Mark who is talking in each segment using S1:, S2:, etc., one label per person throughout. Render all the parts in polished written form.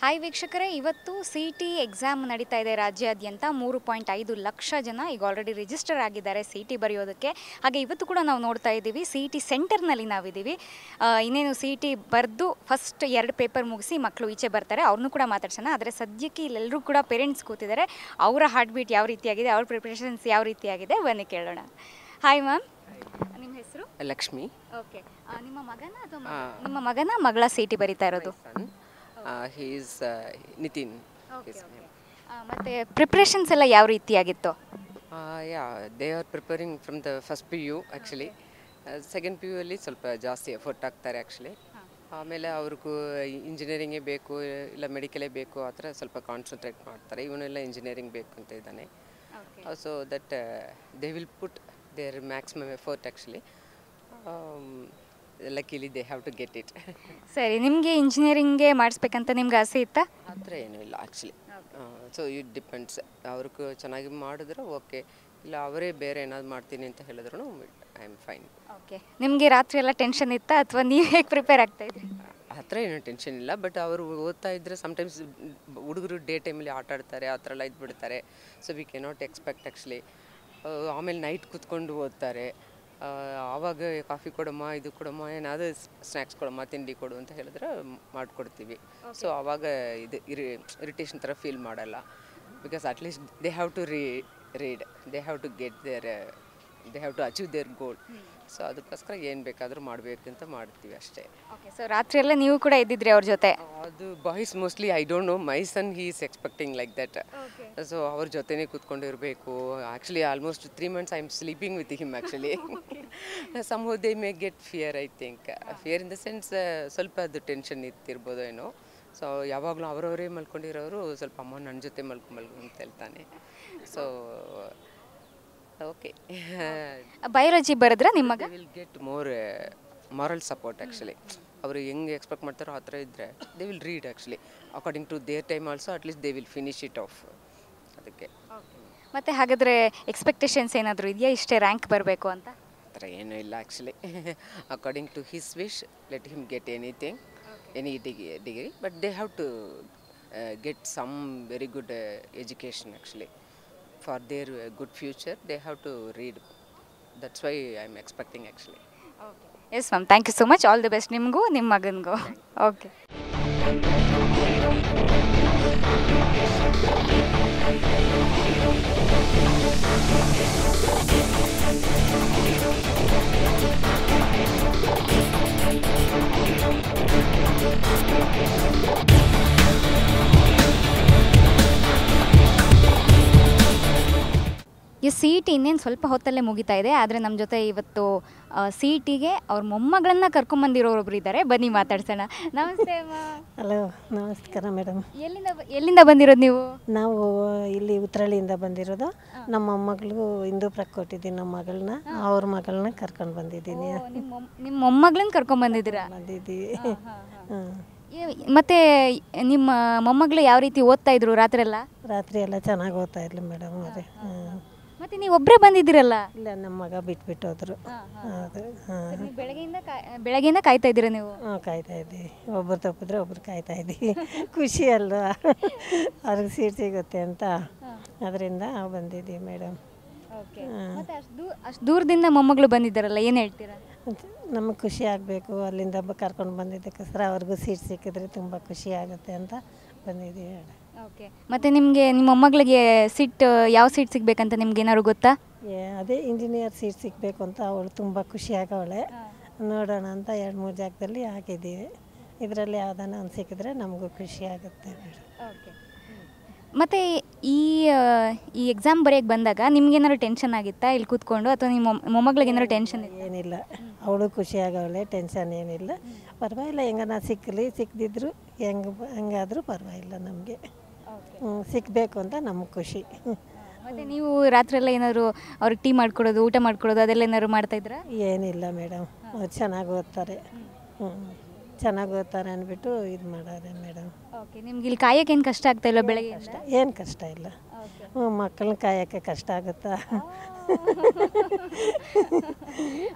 S1: Hi ವೀಕ್ಷಕರೇ, ಇವತ್ತು CET exam ನಡೀತಾ ಇದೆ ರಾಜ್ಯಾದ್ಯಂತ. 3.5 ಲಕ್ಷ ಜನ ಈಗ ಆಲ್ರೆಡಿ ರಿಜಿಸ್ಟರ್ ಆಗಿದ್ದಾರೆ CET ಬರೆಯೋದಕ್ಕೆ. ಹಾಗೆ ಇವತ್ತು ಕೂಡ ನಾವು ನೋಡ್ತಾ ಇದ್ದೀವಿ CET ಸೆಂಟರ್ನಲ್ಲಿ ನಾವಿದ್ದೀವಿ. ಇನ್ನೇನು CET ಬರೆದು ಫಸ್ಟ್ 2 ಪೇಪರ್ ಮುಗಿಸಿ ಮಕ್ಕಳು ಈಚೆ ಬರ್ತಾರೆ, ಅವ್ರನ್ನೂ ಕೂಡ ಮಾತಾಡ್ಸೋಣ. ಆದರೆ ಸದ್ಯಕ್ಕೆ ಇಲ್ಲೆಲ್ಲರೂ ಕೂಡ ಪೇರೆಂಟ್ಸ್ ಕೂತಿದ್ದಾರೆ. ಅವರ ಹಾರ್ಟ್ ಬೀಟ್ ಯಾವ ರೀತಿಯಾಗಿದೆ, ಅವ್ರ ಪ್ರಿಪ್ರೇಷನ್ಸ್ ಯಾವ ರೀತಿಯಾಗಿದೆ ಬನ್ನಿ ಕೇಳೋಣ. ಹಾಯ್ ಮ್ಯಾಮ್, ನಿಮ್ಮ ಹೆಸರು?
S2: ಲಕ್ಷ್ಮಿ.
S1: ಓಕೆ, ನಿಮ್ಮ ಮಗನ ಮಗಳ CET ಬರೀತಾ ಇರೋದು?
S2: He is Nitin.
S1: ಮತ್ತು ಪ್ರಿಪ್ರೇಷನ್ಸ್ ಎಲ್ಲ ಯಾವ ರೀತಿಯಾಗಿತ್ತು?
S2: Yeah, they are preparing from the first PU actually. Second PU ಅಲ್ಲಿ ಸ್ವಲ್ಪ ಜಾಸ್ತಿ ಎಫರ್ಟ್ ಹಾಕ್ತಾರೆ ಆ್ಯಕ್ಚುಲಿ. ಆಮೇಲೆ ಅವ್ರಿಗೂ ಇಂಜಿನಿಯರಿಂಗೇ ಬೇಕು ಇಲ್ಲ ಮೆಡಿಕಲೇ ಬೇಕು ಆ ಥರ ಸ್ವಲ್ಪ ಕಾನ್ಸಂಟ್ರೇಟ್ ಮಾಡ್ತಾರೆ. ಇವನೆಲ್ಲ ಇಂಜಿನಿಯರಿಂಗ್ ಬೇಕು ಅಂತ ಇದ್ದಾನೆ. So that they will put their maximum effort actually. Luckily they have to get it.
S1: ಸರಿ, ನಿಮಗೆ ಇಂಜಿನಿಯರಿಂಗ್ಗೆ ಮಾಡಿಸ್ಬೇಕಂತ ನಿಮ್ಗೆ ಆಸೆ ಇತ್ತಾ?
S2: ಆ ಥರ ಏನೂ ಇಲ್ಲ ಆ್ಯಕ್ಚುಲಿ. So it depends. ಅವ್ರಿಗೆ ಚೆನ್ನಾಗಿ ಮಾಡಿದ್ರೆ ಓಕೆ, ಇಲ್ಲ ಅವರೇ ಬೇರೆ ಏನಾದ್ರು ಮಾಡ್ತೀನಿ ಅಂತ ಹೇಳಿದ್ರು ಐ ಆಮ್ ಫೈನ್.
S1: ಓಕೆ, ನಿಮಗೆ ರಾತ್ರಿ ಎಲ್ಲ ಟೆನ್ಷನ್ ಇತ್ತಾ ಅಥವಾ ನೀವು ಹೇಗೆ ಪ್ರಿಪೇರ್ ಆಗ್ತಾಯಿದ್ರಿ?
S2: ಆ ಥರ ಏನೂ ಟೆನ್ಷನ್ ಇಲ್ಲ. ಬಟ್ ಅವರು ಓದ್ತಾ ಇದ್ದರೆ ಸಮ್ಟೈಮ್ಸ್ ಹುಡುಗರು ಡೇ ಟೈಮಲ್ಲಿ ಆಟ ಆಡ್ತಾರೆ, ಆ ಥರ ಎಲ್ಲ ಇದ್ಬಿಡ್ತಾರೆ. So we cannot expect actually. ಆಮೇಲೆ ನೈಟ್ ಕೂತ್ಕೊಂಡು ಓದ್ತಾರೆ. ಆವಾಗ ಕಾಫಿ ಕೊಡಮ್ಮ, ಇದು ಕೊಡಮ್ಮ, ಏನಾದರೂ ಸ್ನ್ಯಾಕ್ಸ್ ಕೊಡಮ್ಮ, ತಿಂಡಿ ಕೊಡು ಅಂತ ಹೇಳಿದ್ರೆ ಮಾಡಿಕೊಡ್ತೀವಿ. ಸೊ ಆವಾಗ ಇದು ಇರಿಟೇಷನ್ ಥರ ಫೀಲ್ ಮಾಡಲ್ಲ. Because at least they have to read, they have to get they have to achieve their goal. So ಅದಕ್ಕೋಸ್ಕರ ಏನು ಬೇಕಾದರೂ ಮಾಡಬೇಕು ಅಂತ ಮಾಡ್ತೀವಿ ಅಷ್ಟೇ.
S1: ಓಕೆ, ಸೊ ರಾತ್ರಿ ಎಲ್ಲ ನೀವು ಕೂಡ ಇದ್ದಿದ್ರಿ ಅವ್ರ ಜೊತೆ?
S2: ಅದು boys mostly I don't know, my son he is expecting like that. So ಅವ್ರ ಜೊತೆನೇ ಕೂತ್ಕೊಂಡಿರಬೇಕು. Actually almost 3 months I am sleeping with him actually. Some they may get fear, I think. Fear in the sense ಸ್ವಲ್ಪ ಅದು tension ಇರ್ತಿರ್ಬೋದು ಏನೋ. So ಯಾವಾಗಲೂ ಅವರವರೇ ಮಲ್ಕೊಂಡಿರೋರು ಸ್ವಲ್ಪ ಅಮ್ಮ ನನ್ನ ಜೊತೆ ಮಲ್ಕು ಅಂತ ಹೇಳ್ತಾನೆ. ಸೊ ಓಕೆ,
S1: ಬಯಾಲಜಿ ಬರೆದ್ರೆ ನಿಮ್ಮ ಮಗ
S2: will get more moral support actually. ಅವರು ಹೆಂಗೆ ಎಕ್ಸ್ಪೆಕ್ಟ್ ಮಾಡ್ತಾರೋ ಆ ಥರ ಇದ್ದರೆ they will read actually according to their time also. At least they will finish it off. ಅದಕ್ಕೆ
S1: ಮತ್ತು ಹಾಗಾದರೆ ಎಕ್ಸ್ಪೆಕ್ಟೇಷನ್ಸ್ ಏನಾದರೂ ಇದೆಯಾ ಇಷ್ಟೇ ರ್ಯಾಂಕ್ ಬರಬೇಕು ಅಂತ?
S2: ಆ ಥರ ಏನೂ ಇಲ್ಲ actually. According to his wish let him get anything, any degree, but they have to get some very good education actually. For their good future, they have to read. That's why I'm expecting actually.
S1: Okay. Yes ma'am, thank you so much. All the best nimgu, nim magangu. Okay. ಈ CET ಇನ್ನೇನು ಸ್ವಲ್ಪ ಹೊತ್ತಲ್ಲೇ ಮುಗಿತಾ ಇದೆ. ಆದರೆ ನಮ್ಮ ಜೊತೆ ಇವತ್ತು CETಗೆ ಅವ್ರ ಮೊಮ್ಮಗಳನ್ನ ಕರ್ಕೊಂಬಂದಿರೋರೊಬ್ರು ಇದ್ದಾರೆ, ಬನ್ನಿ ಮಾತಾಡ್ಸೋಣ. ನಮಸ್ತೆ ಅಮ್ಮ.
S3: ಹಲೋ, ನಮಸ್ಕಾರ ಮೇಡಮ್.
S1: ಎಲ್ಲಿಂದ ಬಂದಿರೋದು ನೀವು?
S3: ನಾವು ಇಲ್ಲಿ ಉತ್ರಳ್ಳಿಯಿಂದ ಬಂದಿರೋದು. ನಮ್ಮ ಮೊಮ್ಮಗಳು ಹಿಂದೂಪುರಕ್ಕೆ ಕೊಟ್ಟಿದ್ದೀನಿ ನಮ್ಮ ಮಗಳನ್ನ, ಅವ್ರ ಮಗಳನ್ನ ಕರ್ಕೊಂಡು ಬಂದಿದ್ದೀನಿ.
S1: ನಿಮ್ಮ ಮೊಮ್ಮಗಳನ್ನ ಕರ್ಕೊಂಬಂದಿದ್ದೀರಾ?
S3: ಬಂದಿದ್ದೀವಿ.
S1: ಮತ್ತು ನಿಮ್ಮ ಮೊಮ್ಮಗಳು ಯಾವ ರೀತಿ ಓದ್ತಾ ಇದ್ರು ರಾತ್ರಿ ಎಲ್ಲ?
S3: ರಾತ್ರಿ ಎಲ್ಲ ಚೆನ್ನಾಗಿ ಓದ್ತಾ ಇರ್ಲಿ ಮೇಡಮ್ ಅವರೇ.
S1: ಮತ್ತು ನೀವು ಒಬ್ಬರೇ ಬಂದಿದ್ದೀರಲ್ಲ?
S3: ಇಲ್ಲ, ನಮ್ಮ ಮಗ ಬಿಟ್ಬಿಟ್ಟು ಹೋದ್ರು. ಅದು
S1: ಬೆಳಗ್ಗೆಯಿಂದ ಕಾಯ್ತಾ ಇದ್ದೀರಾ ನೀವು?
S3: ಕಾಯ್ತಾ ಇದ್ದೀವಿ. ಒಬ್ಬರು ತಪ್ಪಿದ್ರೆ ಒಬ್ರು ಕಾಯ್ತಾ ಇದ್ದೀವಿ. ಖುಷಿ ಅಲ್ವಾ, ಅವ್ರಿಗೆ ಸೀಟ್ ಸಿಗುತ್ತೆ ಅಂತ, ಅದರಿಂದ ಬಂದಿದ್ದೀವಿ ಮೇಡಮ್.
S1: ಅಷ್ಟು ದೂರದಿಂದ ಮೊಮ್ಮಗಳು ಬಂದಿದ್ದಾರಲ್ಲ, ಏನು ಹೇಳ್ತೀರಾ?
S3: ನಮಗೆ ಖುಷಿ ಆಗಬೇಕು, ಅಲ್ಲಿಂದ ಕರ್ಕೊಂಡು ಬಂದಿದ್ದಕ್ಕೋಸ್ಕರ ಅವ್ರಿಗೂ ಸೀಟ್ ಸಿಕ್ಕಿದ್ರೆ ತುಂಬ ಖುಷಿ ಆಗುತ್ತೆ ಅಂತ ಬಂದಿದ್ದೀವಿ.
S1: ಓಕೆ, ಮತ್ತು ನಿಮಗೆ ನಿಮ್ಮ ಮೊಮ್ಮಗಳಿಗೆ ಸೀಟ್ ಯಾವ ಸೀಟ್ ಸಿಗಬೇಕಂತ ನಿಮ್ಗೆ ಏನಾದ್ರು ಗೊತ್ತಾ?
S3: ಅದೇ ಇಂಜಿನಿಯರ್ ಸೀಟ್ ಸಿಗಬೇಕು ಅಂತ ಅವಳು ತುಂಬ ಖುಷಿಯಾಗವಳೆ. ನೋಡೋಣ ಅಂತ 2-3 ಜಾಗದಲ್ಲಿ ಹಾಕಿದ್ದೀವಿ. ಇದರಲ್ಲಿ ಯಾವುದಾನ ಒಂದು ಸಿಕ್ಕಿದ್ರೆ ನಮಗೂ ಖುಷಿ ಆಗುತ್ತೆ ಮೇಡಮ್.
S1: ಓಕೆ, ಮತ್ತು ಈ ಎಕ್ಸಾಮ್ ಬರೆಯೋಕ್ಕೆ ಬಂದಾಗ ನಿಮ್ಗೇನಾದ್ರು ಟೆನ್ಷನ್ ಆಗಿತ್ತಾ ಇಲ್ಲಿ ಕೂತ್ಕೊಂಡು, ಅಥವಾ ನಿಮ್ಮ ಮೊಮ್ಮಗಳಿಗೆ ಏನಾದ್ರು ಟೆನ್ಷನ್?
S3: ಏನಿಲ್ಲ, ಅವಳು ಖುಷಿಯಾಗವಳೆ, ಟೆನ್ಷನ್ ಏನಿಲ್ಲ. ಪರವಾಗಿಲ್ಲ, ಹೆಂಗನ ಸಿಕ್ಕದಿದ್ರು ಹೆಂಗಾದರೂ ಪರವಾಗಿಲ್ಲ, ನಮಗೆ ಸಿಕ್ಕಬೇಕು ಅಂತ ನಮಗೆ ಖುಷಿ.
S1: ಮತ್ತು ನೀವು ರಾತ್ರಿ ಎಲ್ಲ ಏನಾದರೂ ಅವ್ರಿಗೆ ಟೀ ಮಾಡ್ಕೊಡೋದು, ಊಟ ಮಾಡ್ಕೊಡೋದು ಅದೆಲ್ಲ ಏನಾದ್ರು ಮಾಡ್ತಾಯಿದ್ರಾ?
S3: ಏನಿಲ್ಲ ಮೇಡಮ್, ಅವ್ರು ಚೆನ್ನಾಗಿ ಓದ್ತಾರೆ. ಚೆನ್ನಾಗಿ ಓದ್ತಾರೆ ಅಂದ್ಬಿಟ್ಟು ಇದು ಮಾಡೋದೆ ಮೇಡಮ್.
S1: ಓಕೆ, ನಿಮ್ಗೆ ಇಲ್ಲಿ ಕಾಯೋಕೆ ಏನು ಕಷ್ಟ ಆಗ್ತಾ ಇಲ್ಲ ಬೆಳಗ್ಗೆ?
S3: ಏನು ಕಷ್ಟ ಇಲ್ಲ. ಮಕ್ಕಳನ್ನ ಕಾಯೋಕ್ಕೆ ಕಷ್ಟ ಆಗುತ್ತಾ?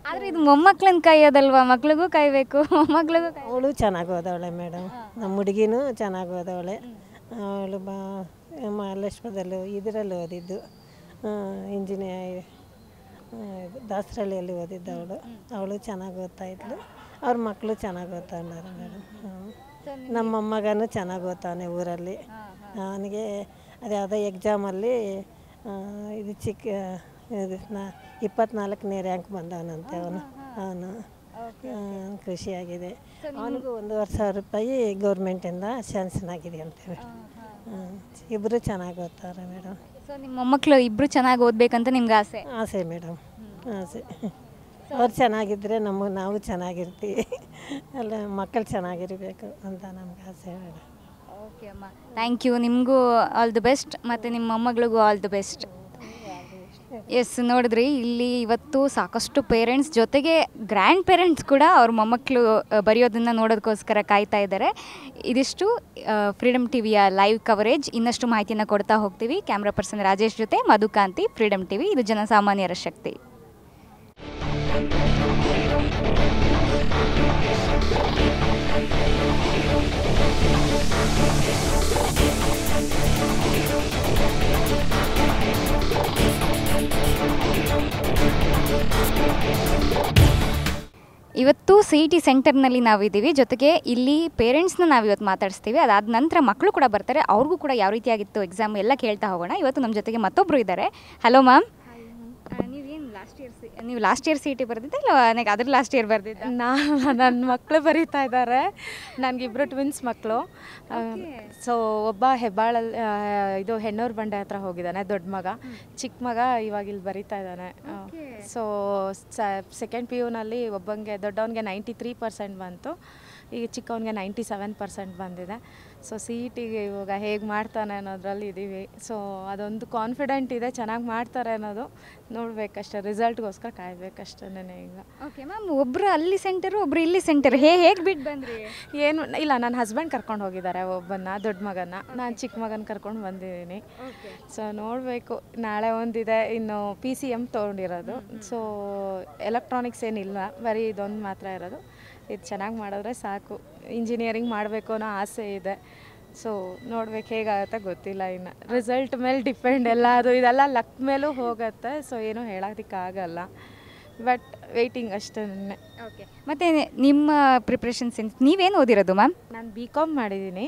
S1: ಆದರೆ ಇದು ಮೊಮ್ಮಕ್ಳನ್ನ ಕಾಯೋದಲ್ವಾ, ಮಕ್ಳಿಗೂ ಕಾಯಬೇಕು, ಮೊಮ್ಮಕ್ಳಿಗೂ
S3: ಅವಳು ಚೆನ್ನಾಗಿ ಓದವಳೆ ಮೇಡಮ್. ನಮ್ಮ ಹುಡುಗಿನೂ ಚೆನ್ನಾಗಿ ಓದವಳೆ. ಅವಳು ಮಹಾರಾಷ್ಟ್ರದಲ್ಲೂ ಇದರಲ್ಲಿ ಓದಿದ್ದು, ಇಂಜಿನಿಯರ್ ದಾಸರಳ್ಳಿಯಲ್ಲಿ ಓದಿದ್ದು ಅವಳು. ಅವಳು ಚೆನ್ನಾಗಿ ಓದ್ತಾಯಿದ್ಲು. ಅವ್ರ ಮಕ್ಕಳು ಚೆನ್ನಾಗಿ ಓದ್ತಾಯಿದ್ದಾರೆ ಮೇಡಮ್. ನಮ್ಮ ಮೊಮ್ಮಗನೂ ಚೆನ್ನಾಗಿ ಓದ್ತಾನೆ ಊರಲ್ಲಿ. ಅವನಿಗೆ ಅದು ಯಾವುದೋ ಎಕ್ಸಾಮಲ್ಲಿ ಇದು ಇದು 24ನೇ ರ್ಯಾಂಕ್ ಬಂದವನಂತೆ ಅವನು. ಖುಷಿಯಾಗಿದೆ. ಅವನಿಗೂ 1,500 ರೂಪಾಯಿ ಗೌರ್ಮೆಂಟಿಂದ ಸ್ಯಾನ್ಕ್ಷನ್ ಆಗಿದೆ ಅಂತೇಳಿ. ಇಬ್ಬರು ಚೆನ್ನಾಗಿ ಓದ್ತಾರೆ ಮೇಡಮ್.
S1: ಸೊ ನಿಮ್ಮ ಮೊಮ್ಮಕ್ಕಳು ಇಬ್ಬರು ಚೆನ್ನಾಗಿ ಓದಬೇಕಂತ ನಿಮ್ಗೆ
S3: ಆಸೆ ಮೇಡಮ್, ಆಸೆ. ಅವ್ರು ಚೆನ್ನಾಗಿದ್ದರೆ ನಾವು ಚೆನ್ನಾಗಿರ್ತೀವಿ. ಅಲ್ಲ, ಮಕ್ಕಳು ಚೆನ್ನಾಗಿರಬೇಕು ಅಂತ ನಮ್ಗೆ ಆಸೆ ಮೇಡಮ್.
S1: ಓಕೆ ಅಮ್ಮ, ಥ್ಯಾಂಕ್ ಯು. ನಿಮಗೂ ಆಲ್ ದಿ ಬೆಸ್ಟ್ ಮತ್ತು ನಿಮ್ಮ ಮೊಮ್ಮಗಳಿಗೂ ಆಲ್ ದಿ ಬೆಸ್ಟ್. ಎಸ್, ನೋಡಿದ್ರಿ ಇಲ್ಲಿ ಇವತ್ತು ಸಾಕಷ್ಟು ಪೇರೆಂಟ್ಸ್ ಜೊತೆಗೆ ಗ್ರ್ಯಾಂಡ್ ಪೇರೆಂಟ್ಸ್ ಕೂಡ ಅವ್ರ ಮೊಮ್ಮಕ್ಕಳು ಬರೆಯೋದನ್ನು ನೋಡೋದಕ್ಕೋಸ್ಕರ ಕಾಯ್ತಾ ಇದ್ದಾರೆ. ಇದಿಷ್ಟು ಫ್ರೀಡಮ್ ಟಿವಿಯ ಲೈವ್ ಕವರೇಜ್. ಇನ್ನಷ್ಟು ಮಾಹಿತಿಯನ್ನು ಕೊಡ್ತಾ ಹೋಗ್ತೀವಿ. ಕ್ಯಾಮ್ರಾ ಪರ್ಸನ್ ರಾಜೇಶ್ ಜೊತೆ ಮಧುಕಾಂತಿ, ಫ್ರೀಡಮ್ ಟಿವಿ. ಇದು ಜನಸಾಮಾನ್ಯರ ಶಕ್ತಿ. ಇವತ್ತು CET ಸೆಂಟರ್ನಲ್ಲಿ ನಾವಿದ್ದೀವಿ. ಜೊತೆಗೆ ಇಲ್ಲಿ ಪೇರೆಂಟ್ಸ್ನ ನಾವು ಇವತ್ತು ಮಾತಾಡಿಸ್ತೀವಿ. ಅದಾದ ನಂತರ ಮಕ್ಕಳು ಕೂಡ ಬರ್ತಾರೆ. ಅವ್ರಿಗೂ ಕೂಡ ಯಾವ ರೀತಿಯಾಗಿತ್ತು ಎಕ್ಸಾಮ್ ಎಲ್ಲ ಕೇಳ್ತಾ ಹೋಗೋಣ. ಇವತ್ತು ನಮ್ಮ ಜೊತೆಗೆ ಮತ್ತೊಬ್ಬರು ಇದ್ದಾರೆ. ಹಲೋ ಮ್ಯಾಮ್, ನೀವು ಲಾಸ್ಟ್ ಇಯರ್ CET ಬರೆದಿದ್ದೆ ಇಲ್ಲ ನನಗೆ ಅದ್ರ ಲಾಸ್ಟ್ ಇಯರ್ ಬರೆದಿದ್ದೆ?
S4: ನನ್ನ ಮಕ್ಕಳು ಬರೀತಾ ಇದ್ದಾರೆ. ನನಗಿಬ್ಬರು ಟ್ವಿನ್ಸ್ ಮಕ್ಕಳು. ಸೊ ಒಬ್ಬ ಹೆಬ್ಬಾಳಲ್ಲಿ ಇದು ಹೆಣ್ಣೂರು ಬಂಡೆ ಹತ್ರ ಹೋಗಿದ್ದಾನೆ, ದೊಡ್ಡ ಮಗ. ಚಿಕ್ಕ ಮಗ ಇವಾಗ ಇಲ್ಲಿ ಬರೀತಾ ಇದ್ದಾನೆ. ಸೊ ಸೆಕೆಂಡ್ PUನಲ್ಲಿ ದೊಡ್ಡವನಿಗೆ 93% ಬಂತು. ಈಗ ಚಿಕ್ಕವನಿಗೆ 97% ಬಂದಿದೆ. ಸೊ CETಗೆ ಇವಾಗ ಹೇಗೆ ಮಾಡ್ತಾನೆ ಅನ್ನೋದ್ರಲ್ಲಿ ಇದ್ದೀವಿ. ಸೊ ಅದೊಂದು ಕಾನ್ಫಿಡೆಂಟ್ ಇದೆ, ಚೆನ್ನಾಗಿ ಮಾಡ್ತಾರೆ ಅನ್ನೋದು. ನೋಡಬೇಕಷ್ಟೇ, ರಿಸಲ್ಟ್ಗೋಸ್ಕರ ಕಾಯಬೇಕಷ್ಟೇ ಈಗ.
S1: ಓಕೆ ಮ್ಯಾಮ್, ಒಬ್ಬರು ಅಲ್ಲಿ ಸೆಂಟರು, ಒಬ್ಬರು ಇಲ್ಲಿ ಸೆಂಟರ್, ಹೇಗೆ ಬಿಟ್ಟು ಬಂದ್ರಿ?
S4: ಏನು ಇಲ್ಲ, ನನ್ನ ಹಸ್ಬೆಂಡ್ ಕರ್ಕೊಂಡು ಹೋಗಿದ್ದಾರೆ ಒಬ್ಬನ್ನ, ದೊಡ್ಡ ಮಗನ. ನಾನು ಚಿಕ್ಕ ಮಗನ ಕರ್ಕೊಂಡು ಬಂದಿದ್ದೀನಿ. ಸೊ ನೋಡಬೇಕು, ನಾಳೆ ಒಂದಿದೆ, ಇನ್ನು PCM ತೊಗೊಂಡಿರೋದು. ಸೊ ಎಲೆಕ್ಟ್ರಾನಿಕ್ಸ್ ಏನಿಲ್ಲ, ಬರೀ ಇದೊಂದು ಮಾತ್ರ ಇರೋದು. ಇದು ಚೆನ್ನಾಗಿ ಮಾಡಿದ್ರೆ ಸಾಕು. ಇಂಜಿನಿಯರಿಂಗ್ ಮಾಡಬೇಕು ಅನ್ನೋ ಆಸೆ ಇದೆ. ಸೊ ನೋಡ್ಬೇಕು, ಹೇಗಾಗುತ್ತೆ ಗೊತ್ತಿಲ್ಲ. ಇನ್ನು ರಿಸಲ್ಟ್ ಮೇಲೆ ಡಿಪೆಂಡ್ ಎಲ್ಲ. ಇದೆಲ್ಲ ಲಕ್ ಮೇಲೂ ಹೋಗುತ್ತೆ. ಸೊ ಏನೂ ಹೇಳೋದಕ್ಕಾಗಲ್ಲ, ಬಟ್ ವೆಯ್ಟಿಂಗ್ ಅಷ್ಟೇ.
S1: ಓಕೆ, ಮತ್ತು ನಿಮ್ಮ ಪ್ರಿಪ್ರೇಷನ್ಸ್ ನೀವೇನು ಓದಿರೋದು ಮ್ಯಾಮ್?
S4: ನಾನು BCom ಮಾಡಿದ್ದೀನಿ.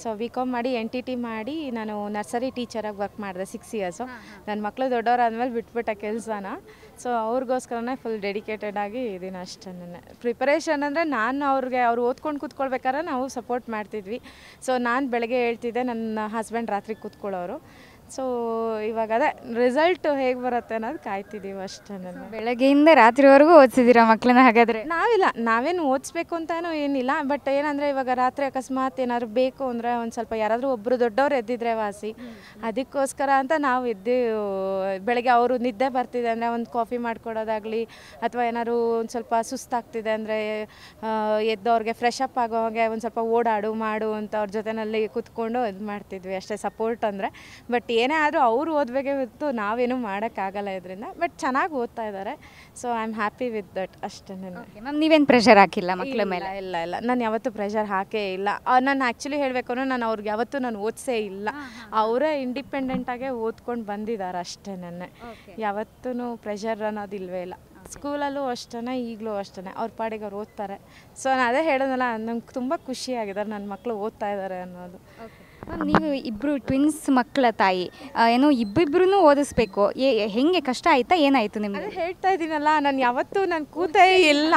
S4: ಸೊ BCom ಮಾಡಿ NTT ಮಾಡಿ ನಾನು ನರ್ಸರಿ ಟೀಚರಾಗಿ ವರ್ಕ್ ಮಾಡಿದೆ 6 ಇಯರ್ಸು. ನನ್ನ ಮಕ್ಕಳು ದೊಡ್ಡವರಾದ್ಮೇಲೆ ಬಿಟ್ಬಿಟ್ಟೆ ಕೆಲಸನ. ಸೊ ಅವ್ರಿಗೋಸ್ಕರನೇ ಫುಲ್ ಡೆಡಿಕೇಟೆಡ್ ಆಗಿ ಇದ್ದೀನಿ ಅಷ್ಟೇ. ಪ್ರಿಪರೇಷನ್ ಅಂದರೆ ಅವ್ರು ಓದ್ಕೊಂಡು ಕೂತ್ಕೊಳ್ಬೇಕಾದ್ರೆ ನಾವು ಸಪೋರ್ಟ್ ಮಾಡ್ತಿದ್ವಿ. ಸೊ ನಾನು ಬೆಳಗ್ಗೆ ಹೇಳ್ತಿದ್ದೆ, ನನ್ನ ಹಸ್ಬೆಂಡ್ ರಾತ್ರಿ ಕೂತ್ಕೊಳ್ಳೋರು. ಸೊ ಇವಾಗ ಅದೇ ರಿಸಲ್ಟ್ ಹೇಗೆ ಬರುತ್ತೆ ಅನ್ನೋದು ಕಾಯ್ತಿದ್ದೀವಿ ಅಷ್ಟೇ.
S1: ಬೆಳಗ್ಗೆಯಿಂದ ರಾತ್ರಿವರೆಗೂ ಓದಿಸಿದ್ದೀರಾ ಮಕ್ಕಳನ್ನ? ಹಾಗಾದರೆ
S4: ನಾವೇನು ಓದಿಸ್ಬೇಕು ಅಂತಲೂ ಏನಿಲ್ಲ. ಬಟ್ ಏನಂದರೆ ಇವಾಗ ರಾತ್ರಿ ಅಕಸ್ಮಾತ್ ಏನಾದ್ರು ಬೇಕು ಅಂದರೆ ಒಂದು ಸ್ವಲ್ಪ ಯಾರಾದರೂ ಒಬ್ಬರು ದೊಡ್ಡವ್ರು ಎದ್ದಿದ್ರೆ ವಾಸಿ. ಅದಕ್ಕೋಸ್ಕರ ಅಂತ ನಾವು ಬೆಳಗ್ಗೆ ಅವರು ನಿದ್ದೆ ಬರ್ತಿದೆ ಅಂದರೆ ಒಂದು ಕಾಫಿ ಮಾಡಿಕೊಡೋದಾಗಲಿ, ಅಥವಾ ಏನಾದ್ರು ಒಂದು ಸ್ವಲ್ಪ ಸುಸ್ತಾಗ್ತಿದೆ ಅಂದರೆ ಎದ್ದವ್ರಿಗೆ ಫ್ರೆಶ್ ಅಪ್ ಆಗೋ ಹಾಗೆ ಒಂದು ಸ್ವಲ್ಪ ಓಡಾಡು ಮಾಡು ಅಂತ ಅವ್ರ ಜೊತೆಯಲ್ಲಿ ಕೂತ್ಕೊಂಡು ಇದು ಮಾಡ್ತಿದ್ವಿ ಅಷ್ಟೇ, ಸಪೋರ್ಟ್ ಅಂದರೆ. ಬಟ್ ಏನೇ ಆದರೂ ಅವರು ಓದಬೇಕೇ ಹೊತ್ತು ನಾವೇನು ಮಾಡೋಕ್ಕಾಗಲ್ಲ ಇದರಿಂದ. ಬಟ್ ಚೆನ್ನಾಗಿ ಓದ್ತಾ ಇದ್ದಾರೆ. So I am happy with that ಅಷ್ಟೇ.
S1: ಮ್ಯಾಮ್, ನೀವೇನು ಪ್ರೆಷರ್ ಹಾಕಿಲ್ಲ ಮಕ್ಕಳ ಮೇಲೆ?
S4: ಇಲ್ಲ, ನಾನು ಯಾವತ್ತೂ ಪ್ರೆಷರ್ ಹಾಕೇ ಇಲ್ಲ. ನಾನು ಆ್ಯಕ್ಚುಲಿ ಹೇಳಬೇಕು ಅಂದರೆ ನಾನು ಅವ್ರಿಗೆ ಯಾವತ್ತೂ ಓದಿಸೇ ಇಲ್ಲ. ಅವರೇ ಇಂಡಿಪೆಂಡೆಂಟಾಗೆ ಓದ್ಕೊಂಡು ಬಂದಿದ್ದಾರೆ ಅಷ್ಟೇ. ಯಾವತ್ತೂ ಪ್ರೆಷರ್ ಅನ್ನೋದು ಇಲ್ಲವೇ ಇಲ್ಲ. ಸ್ಕೂಲಲ್ಲೂ ಅಷ್ಟೇ, ಈಗಲೂ ಅಷ್ಟೇ, ಅವ್ರ ಪಾಡಿಗೆ ಅವ್ರು ಓದ್ತಾರೆ. ಸೊ ನಾನು ಅದೇ ಹೇಳೋದಲ್ಲ, ನಂಗೆ ತುಂಬ ಖುಷಿಯಾಗಿದ್ದಾರೆ ನನ್ನ ಮಕ್ಕಳು ಓದ್ತಾ ಇದ್ದಾರೆ ಅನ್ನೋದು.
S1: ಮ್ಯಾಮ್, ನೀವು ಇಬ್ಬರು ಟ್ವಿನ್ಸ್ ಮಕ್ಕಳ ತಾಯಿ, ಏನೋ ಇಬ್ಬಿಬ್ರು ಓದಿಸ್ಬೇಕು, ಹೆಂಗೆ ಕಷ್ಟ ಆಯಿತಾ, ಏನಾಯಿತು ನಿಮಗೆ?
S4: ಹೇಳ್ತಾ ಇದ್ದೀನಲ್ಲ, ನಾನು ಯಾವತ್ತೂ ಕೂತೇ ಇಲ್ಲ.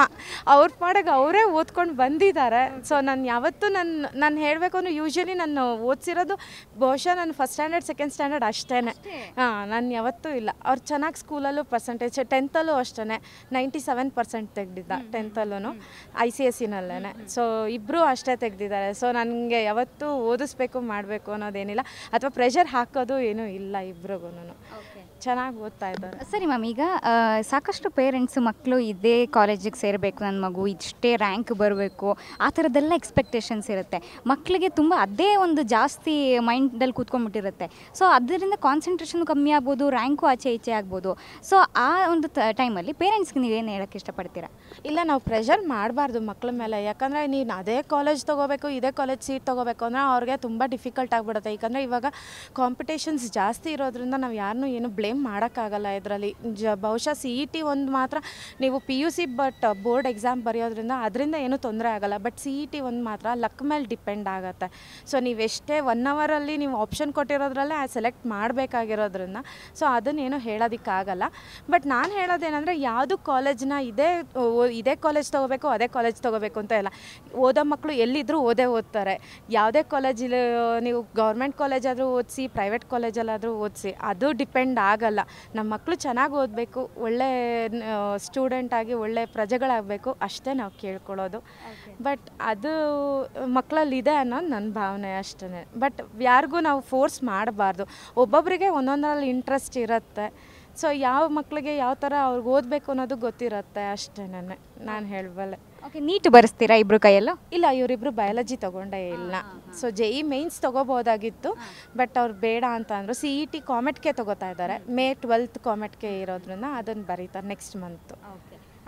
S4: ಅವ್ರ ಪಾಡಿಗೆ ಅವರೇ ಓದ್ಕೊಂಡು ಬಂದಿದ್ದಾರೆ. ಸೊ ನಾನು ಯಾವತ್ತೂ ನಾನು ಹೇಳಬೇಕು ಅಂದರೆ ಯೂಶ್ವಲಿ ನಾನು ಓದಿಸಿರೋದು ಬಹುಶಃ ನಾನು ಫಸ್ಟ್ ಸ್ಟ್ಯಾಂಡರ್ಡ್ ಸೆಕೆಂಡ್ ಸ್ಟ್ಯಾಂಡರ್ಡ್ ಅಷ್ಟೇ. ನಾನು ಯಾವತ್ತೂ ಇಲ್ಲ. ಅವ್ರು ಚೆನ್ನಾಗಿ ಸ್ಕೂಲಲ್ಲೂ ಪರ್ಸೆಂಟೇಜ್, 10th ಅಷ್ಟೇ 97% ತೆಗೆದಿದ್ದ 10th ICSEನಲ್ಲೇ. ಸೊ ಇಬ್ಬರೂ ಅಷ್ಟೇ ತೆಗೆದಿದ್ದಾರೆ. ಸೊ ನನಗೆ ಯಾವತ್ತೂ ಓದಿಸ್ಬೇಕು ಮಾಡಬೇಕು ಅನ್ನೋದೇನಿಲ್ಲ, ಅಥವಾ ಪ್ರೆಷರ್ ಹಾಕೋದು ಏನೂ ಇಲ್ಲ ಇಬ್ರಿಗೂ. ಚೆನ್ನಾಗಿ ಓದ್ತಾ ಇದ್ದಾರೆ.
S1: ಸರಿ ಮ್ಯಾಮ್, ಈಗ ಸಾಕಷ್ಟು ಪೇರೆಂಟ್ಸ್ ಮಕ್ಕಳು ಇದೇ ಕಾಲೇಜಿಗೆ ಸೇರಬೇಕು, ನನ್ನ ಮಗು ಇಷ್ಟೇ ರ್ಯಾಂಕ್ ಬರಬೇಕು, ಆ ಥರದ್ದೆಲ್ಲ ಎಕ್ಸ್ಪೆಕ್ಟೇಷನ್ಸ್ ಇರುತ್ತೆ ಮಕ್ಕಳಿಗೆ. ತುಂಬ ಅದೇ ಒಂದು ಜಾಸ್ತಿ ಮೈಂಡಲ್ಲಿ ಕೂತ್ಕೊಂಡ್ಬಿಟ್ಟಿರುತ್ತೆ. ಸೊ ಅದರಿಂದ ಕಾನ್ಸಂಟ್ರೇಷನ್ ಕಮ್ಮಿ ಆಗ್ಬೋದು, ರ್ಯಾಂಕು ಆಚೆ ಈಚೆ ಆಗ್ಬೋದು. ಸೊ ಆ ಒಂದು ಟೈಮಲ್ಲಿ ಪೇರೆಂಟ್ಸ್ಗೆ ನೀವೇನು ಹೇಳೋಕ್ಕೆ ಇಷ್ಟಪಡ್ತೀರಾ?
S4: ಇಲ್ಲ, ನಾವು ಪ್ರೆಷರ್ ಮಾಡಬಾರ್ದು ಮಕ್ಕಳ ಮೇಲೆ. ಯಾಕಂದರೆ ನೀನು ಅದೇ ಕಾಲೇಜ್ ತೊಗೋಬೇಕು, ಇದೇ ಕಾಲೇಜ್ ಸೀಟ್ ತೊಗೋಬೇಕು ಅಂದರೆ ಅವ್ರಿಗೆ ತುಂಬ ಡಿಫಿಕಲ್ಟ್ ಆಗಿಬಿಡುತ್ತೆ. ಯಾಕಂದರೆ ಇವಾಗ ಕಾಂಪಿಟೇಷನ್ಸ್ ಜಾಸ್ತಿ ಇರೋದ್ರಿಂದ ನಾವು ಯಾರನ್ನೂ ಏನು ಬ್ಲೇಮ್ ಮಾಡೋಕ್ಕಾಗಲ್ಲ ಇದರಲ್ಲಿ. ಬಹುಶಃ CET ಒಂದು ಮಾತ್ರ ನೀವು PUC ಬಟ್ ಬೋರ್ಡ್ ಎಕ್ಸಾಮ್ ಬರೆಯೋದ್ರಿಂದ ಅದರಿಂದ ಏನೂ ತೊಂದರೆ ಆಗೋಲ್ಲ. ಬಟ್ CET ಒಂದು ಮಾತ್ರ ಲಕ್ ಮೇಲೆ ಡಿಪೆಂಡ್ ಆಗುತ್ತೆ. ಸೊ ನೀವೆಷ್ಟೇ 1 ಅವರಲ್ಲಿ ನೀವು ಆಪ್ಷನ್ ಕೊಟ್ಟಿರೋದ್ರಲ್ಲೇ ಸೆಲೆಕ್ಟ್ ಮಾಡಬೇಕಾಗಿರೋದ್ರಿಂದ ಸೊ ಅದನ್ನೇನು ಹೇಳೋದಕ್ಕಾಗಲ್ಲ. ಬಟ್ ನಾನು ಹೇಳೋದೇನೆಂದರೆ ಯಾವುದು ಕಾಲೇಜ್ನ ಇದೇ ಕಾಲೇಜ್ ತೊಗೋಬೇಕು, ಅದೇ ಕಾಲೇಜ್ ತೊಗೋಬೇಕು ಅಂತ ಇಲ್ಲ. ಓದೋ ಮಕ್ಕಳು ಎಲ್ಲಿದ್ದರೂ ಓದ್ತಾರೆ. ಯಾವುದೇ ಕಾಲೇಜಲ್ಲಿ ನೀವು ಗೌರ್ಮೆಂಟ್ ಕಾಲೇಜಾದರೂ ಓದಿಸಿ, ಪ್ರೈವೇಟ್ ಕಾಲೇಜಲ್ಲಾದರೂ ಓದಿಸಿ, ಅದು ಡಿಪೆಂಡ್ ಆಗಲ್ಲ. ನಮ್ಮ ಮಕ್ಕಳು ಚೆನ್ನಾಗಿ ಓದಬೇಕು, ಒಳ್ಳೆ ಸ್ಟೂಡೆಂಟಾಗಿ ಒಳ್ಳೆ ಪ್ರಜೆಗಳಾಗಬೇಕು, ಅಷ್ಟೇ ನಾವು ಕೇಳ್ಕೊಳ್ಳೋದು. ಬಟ್ ಅದು ಮಕ್ಕಳಲ್ಲಿದೆ ಅನ್ನೋದು ನನ್ನ ಭಾವನೆ ಅಷ್ಟೇ. ಬಟ್ ಯಾರಿಗೂ ನಾವು ಫೋರ್ಸ್ ಮಾಡಬಾರ್ದು. ಒಬ್ಬೊಬ್ಬರಿಗೆ ಒಂದೊಂದರಲ್ಲಿ ಇಂಟ್ರೆಸ್ಟ್ ಇರುತ್ತೆ. ಸೊ ಯಾವ ಮಕ್ಕಳಿಗೆ ಯಾವ ಥರ ಅವ್ರಿಗೆ ಓದಬೇಕು ಅನ್ನೋದು ಗೊತ್ತಿರುತ್ತೆ ಅಷ್ಟೇ. ನಾನು ಹೇಳಬಲ್ಲೆ.
S1: ಓಕೆ, ನೀಟ್ ಬರೆಸ್ತೀರಾ ಇಬ್ಬರು ಕೈಯಲ್ಲೂ?
S4: ಇಲ್ಲ, ಇವರಿಬ್ಬರು ಬಯಾಲಜಿ ತೊಗೊಂಡೇ ಇಲ್ಲ. ಸೊ JEE ಮೇನ್ಸ್ ತೊಗೋಬೋದಾಗಿತ್ತು, ಬಟ್ ಅವ್ರು ಬೇಡ ಅಂತ ಅಂದರು. CET ಕಾಮೆಟ್ಗೆ ತೊಗೋತಾ ಇದ್ದಾರೆ. May 12th ಕಾಮೆಟ್ಗೆ ಇರೋದ್ರಿಂದ ಅದನ್ನು ಬರೀತಾರೆ ನೆಕ್ಸ್ಟ್ ಮಂತು.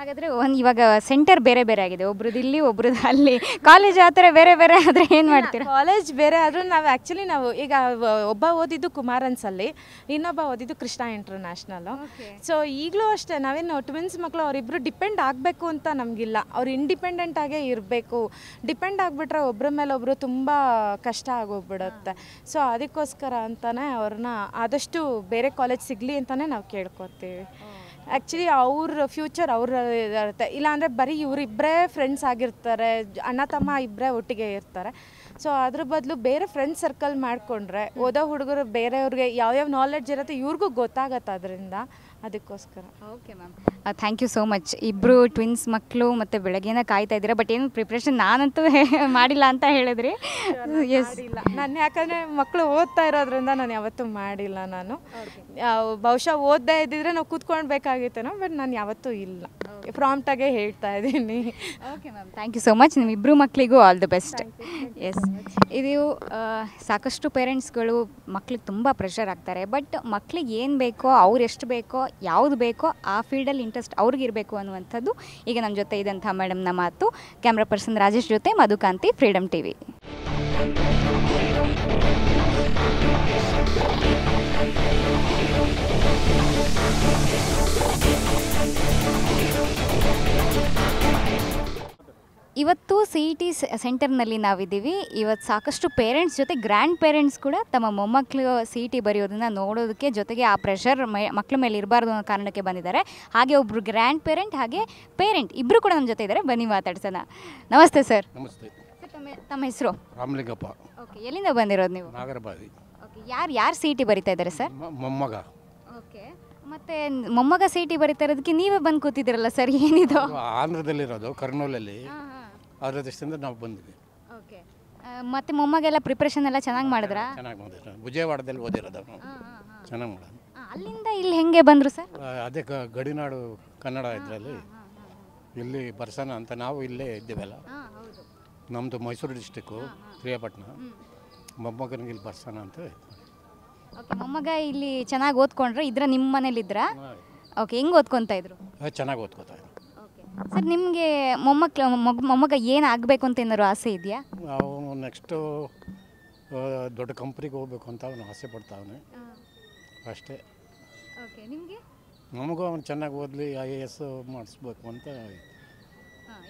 S1: ಹಾಗಾದರೆ ಇವಾಗ ಸೆಂಟರ್ ಬೇರೆ ಬೇರೆ ಆಗಿದೆ, ಒಬ್ರದ್ದು ಇಲ್ಲಿ ಒಬ್ರದ್ದು ಅಲ್ಲಿ, ಕಾಲೇಜ್ ಆ ಥರ ಬೇರೆ ಬೇರೆ ಆದರೆ ಏನು ಮಾಡ್ತೀರಾ?
S4: ಕಾಲೇಜ್ ಬೇರೆ ಆದರೂ ನಾವು ಈಗ ಒಬ್ಬ ಓದಿದ್ದು ಕುಮಾರನ್ಸಲ್ಲಿ, ಇನ್ನೊಬ್ಬ ಓದಿದ್ದು ಕೃಷ್ಣ ಇಂಟರ್ನ್ಯಾಷನಲ್ಲು. ಸೊ ಈಗಲೂ ಅಷ್ಟೇ, ನಾವೇನು ಟ್ವಿನ್ಸ್ ಮಕ್ಕಳು ಅವರಿಬ್ಬರು ಡಿಪೆಂಡ್ ಆಗಬೇಕು ಅಂತ ನಮಗಿಲ್ಲ. ಅವ್ರು ಇಂಡಿಪೆಂಡೆಂಟಾಗೇ ಇರಬೇಕು. ಡಿಪೆಂಡ್ ಆಗಿಬಿಟ್ರೆ ಒಬ್ಬರ ಮೇಲೆ ಒಬ್ಬರು ತುಂಬ ಕಷ್ಟ ಆಗೋಗ್ಬಿಡುತ್ತೆ. ಸೊ ಅದಕ್ಕೋಸ್ಕರ ಅಂತಲೇ ಅವ್ರನ್ನ ಆದಷ್ಟು ಬೇರೆ ಕಾಲೇಜ್ ಸಿಗಲಿ ಅಂತಲೇ ನಾವು ಕೇಳ್ಕೊತೀವಿ. ಆ್ಯಕ್ಚುಲಿ ಅವ್ರ ಫ್ಯೂಚರ್ ಇರುತ್ತೆ. ಇಲ್ಲಾಂದರೆ ಬರೀ ಇವರಿಬ್ಬರೇ ಫ್ರೆಂಡ್ಸ್ ಆಗಿರ್ತಾರೆ, ಅಣ್ಣ ತಮ್ಮ ಇಬ್ಬರೇ ಒಟ್ಟಿಗೆ ಇರ್ತಾರೆ. ಸೊ ಅದ್ರ ಬದಲು ಬೇರೆ ಫ್ರೆಂಡ್ಸ್ ಸರ್ಕಲ್ ಮಾಡಿಕೊಂಡ್ರೆ ಓದೋ ಹುಡುಗರು ಬೇರೆಯವ್ರಿಗೆ ಯಾವ್ಯಾವ ನಾಲೆಡ್ಜ್ ಇರುತ್ತೆ ಇವ್ರಿಗೂ ಗೊತ್ತಾಗತ್ತೆ ಅದರಿಂದ. ಅದಕ್ಕೋಸ್ಕರ.
S1: Okay ma'am, thank you so much. ಇಬ್ಬರು ಟ್ವಿನ್ಸ್ ಮಕ್ಕಳು ಮತ್ತು ಬೆಳಗ್ಗೆನ ಕಾಯ್ತಾ ಇದ್ದೀರಾ, ಬಟ್ ಏನು ಪ್ರಿಪ್ರೇಷನ್ ನಾನಂತೂ ಮಾಡಿಲ್ಲ ಅಂತ ಹೇಳಿದ್ರಿ. ಎಸ್,
S4: ನಾನು ಯಾಕಂದರೆ ಮಕ್ಕಳು ಓದ್ತಾ ಇರೋದ್ರಿಂದ ನಾನು ಯಾವತ್ತೂ ಮಾಡಿಲ್ಲ. ನಾನು ಬಹುಶಃ ಓದದೇ ಇದ್ದಿದ್ರೆ ನಾವು ಕೂತ್ಕೊಳ್ಬೇಕಾಗಿತ್ತೇನೋ, ಬಟ್ ನಾನು ಯಾವತ್ತೂ ಇಲ್ಲ. ಪ್ರಾಂಪ್ಟಾಗೆ ಹೇಳ್ತಾ ಇದ್ದೀನಿ.
S1: Okay ma'am, thank you so much. ನಿಮ್ಮ ಇಬ್ಬರು ಮಕ್ಕಳಿಗೂ ಆಲ್ ದಿ ಬೆಸ್ಟ್. ಎಸ್, ಇದು ಸಾಕಷ್ಟು ಪೇರೆಂಟ್ಸ್ಗಳು ಮಕ್ಳಿಗೆ ತುಂಬ ಪ್ರೆಷರ್ ಆಗ್ತಾರೆ. ಬಟ್ ಮಕ್ಳಿಗೆ ಏನು ಬೇಕೋ, ಅವ್ರು ಎಷ್ಟು ಬೇಕೋ, ಯಾವುದು ಬೇಕೋ ಆ ಫೀಲ್ಡಲ್ಲಿ ಇಂಟ್ರೆಸ್ಟ್ ಅವ್ರಿಗಿರಬೇಕು ಅನ್ನುವಂಥದ್ದು ಈಗ ನಮ್ಮ ಜೊತೆ ಇದ್ದಂಥ ಮೇಡಮ್ನ ಮಾತು. ಕ್ಯಾಮ್ರಾ ಪರ್ಸನ್ ರಾಜೇಶ್ ಜೊತೆ ಮಧುಕಾಂತಿ, ಫ್ರೀಡಮ್ TV. ಇವತ್ತು CET ಸೆಂಟರ್ನಲ್ಲಿ ನಾವಿದ್ದೀವಿ. ಇವತ್ತು ಸಾಕಷ್ಟು ಪೇರೆಂಟ್ಸ್ ಜೊತೆ ಗ್ರ್ಯಾಂಡ್ ಪೇರೆಂಟ್ಸ್ ಕೂಡ ತಮ್ಮ ಮೊಮ್ಮಕ್ಕಳು CET ಬರೆಯೋದನ್ನು ನೋಡೋದಕ್ಕೆ, ಜೊತೆಗೆ ಆ ಪ್ರೆಷರ್ ಮಕ್ಕಳ ಮೇಲೆ ಇರಬಾರ್ದು ಅನ್ನೋ ಕಾರಣಕ್ಕೆ ಬಂದಿದ್ದಾರೆ. ಹಾಗೆ ಒಬ್ಬರು ಗ್ರ್ಯಾಂಡ್ ಪೇರೆಂಟ್ ಹಾಗೆ ಪೇರೆಂಟ್ ಇಬ್ಬರು ಕೂಡ ನಮ್ಮ ಜೊತೆ ಇದ್ದಾರೆ. ಬನ್ನಿ ಮಾತಾಡ್ಸೋಣ. ನಮಸ್ತೆ ಸರ್.
S5: ನಮಸ್ತೆ.
S1: ತಮ್ಮ ಹೆಸರು?
S5: ರಾಮಲಿಂಗಪ್ಪ.
S1: ಓಕೆ, ಎಲ್ಲಿಂದ ಬಂದಿರೋದು ನೀವು?
S5: ನಾಗರಬಾವಿ.
S1: ಓಕೆ, ಯಾರು CET ಬರಿತಾ ಇದ್ದಾರೆ ಸರ್?
S5: ಮೊಮ್ಮಗ.
S1: ಓಕೆ, ಮತ್ತು ಮೊಮ್ಮಗ CET ಬರಿತಾ ಇರೋದಕ್ಕೆ ನೀವೇ ಬಂದು ಕೂತಿದ್ದೀರಲ್ಲ ಸರ್, ಏನಿದು?
S5: ಆಂಧ್ರದಲ್ಲಿರೋದು, ಕರ್ನೂಲಲ್ಲಿ. ಅದರ ದೃಷ್ಟಿಯಿಂದ ನಾವು ಬಂದ್ವಿ.
S1: ಓಕೆ, ಮತ್ತು ಮೊಮ್ಮಗೆಲ್ಲ ಪ್ರಿಪ್ರೇಷನ್ ಎಲ್ಲ ಚೆನ್ನಾಗಿ ಮಾಡಿದ್ರಾ?
S5: ಚೆನ್ನಾಗಿ ಮಾಡಿದ್ರು. ವಿಜಯವಾಡದಲ್ಲಿ ಓದಿರೋದು ನಾವು. ಚೆನ್ನಾಗಿ ಮಾಡೋದು.
S1: ಅಲ್ಲಿಂದ ಇಲ್ಲಿ ಹೆಂಗೆ ಬಂದರು ಸರ್?
S5: ಅದೇ ಗಡಿನಾಡು ಕನ್ನಡ ಇದರಲ್ಲಿ ಇಲ್ಲಿ ಬರ್ಸೋಣ ಅಂತ ನಾವು ಇಲ್ಲೇ ಇದ್ದೀವಲ್ಲ. ನಮ್ಮದು ಮೈಸೂರು ಡಿಸ್ಟಿಕ್ಕು, ಶ್ರೀಪಟ್ಟಣ. ಮೊಮ್ಮಗನಿಗೆ ಇಲ್ಲಿ ಬರ್ಸೋಣ ಅಂತ.
S1: ಓಕೆ, ಮೊಮ್ಮಗ ಇಲ್ಲಿ ಚೆನ್ನಾಗಿ ಓದ್ಕೊಂಡ್ರೆ ಇದ್ರ ನಿಮ್ಮ ಮನೇಲಿದ್ರಾ? ಓಕೆ, ಹೆಂಗೆ ಓದ್ಕೊತಾ ಇದ್ರು?
S5: ಚೆನ್ನಾಗಿ ಓದ್ಕೋತಾ ಇದ್ರು.
S1: ಓಕೆ ಸರ್, ನಿಮಗೆ ಮೊಮ್ಮಗ ಏನು ಆಗಬೇಕು ಅಂತ ಏನಾದ್ರು ಆಸೆ ಇದೆಯಾ?
S5: ಅವನು ನೆಕ್ಸ್ಟು ದೊಡ್ಡ ಕಂಪ್ನಿಗೆ ಹೋಗ್ಬೇಕು ಅಂತ ಅವನು ಆಸೆ ಪಡ್ತಾವನೆ ಅಷ್ಟೇ.
S1: ಓಕೆ, ನಿಮಗೆ?
S5: ನಮಗೂ ಅವನು ಚೆನ್ನಾಗಿ ಓದಲಿ, IAS ಮಾಡಿಸ್ಬೇಕು ಅಂತ.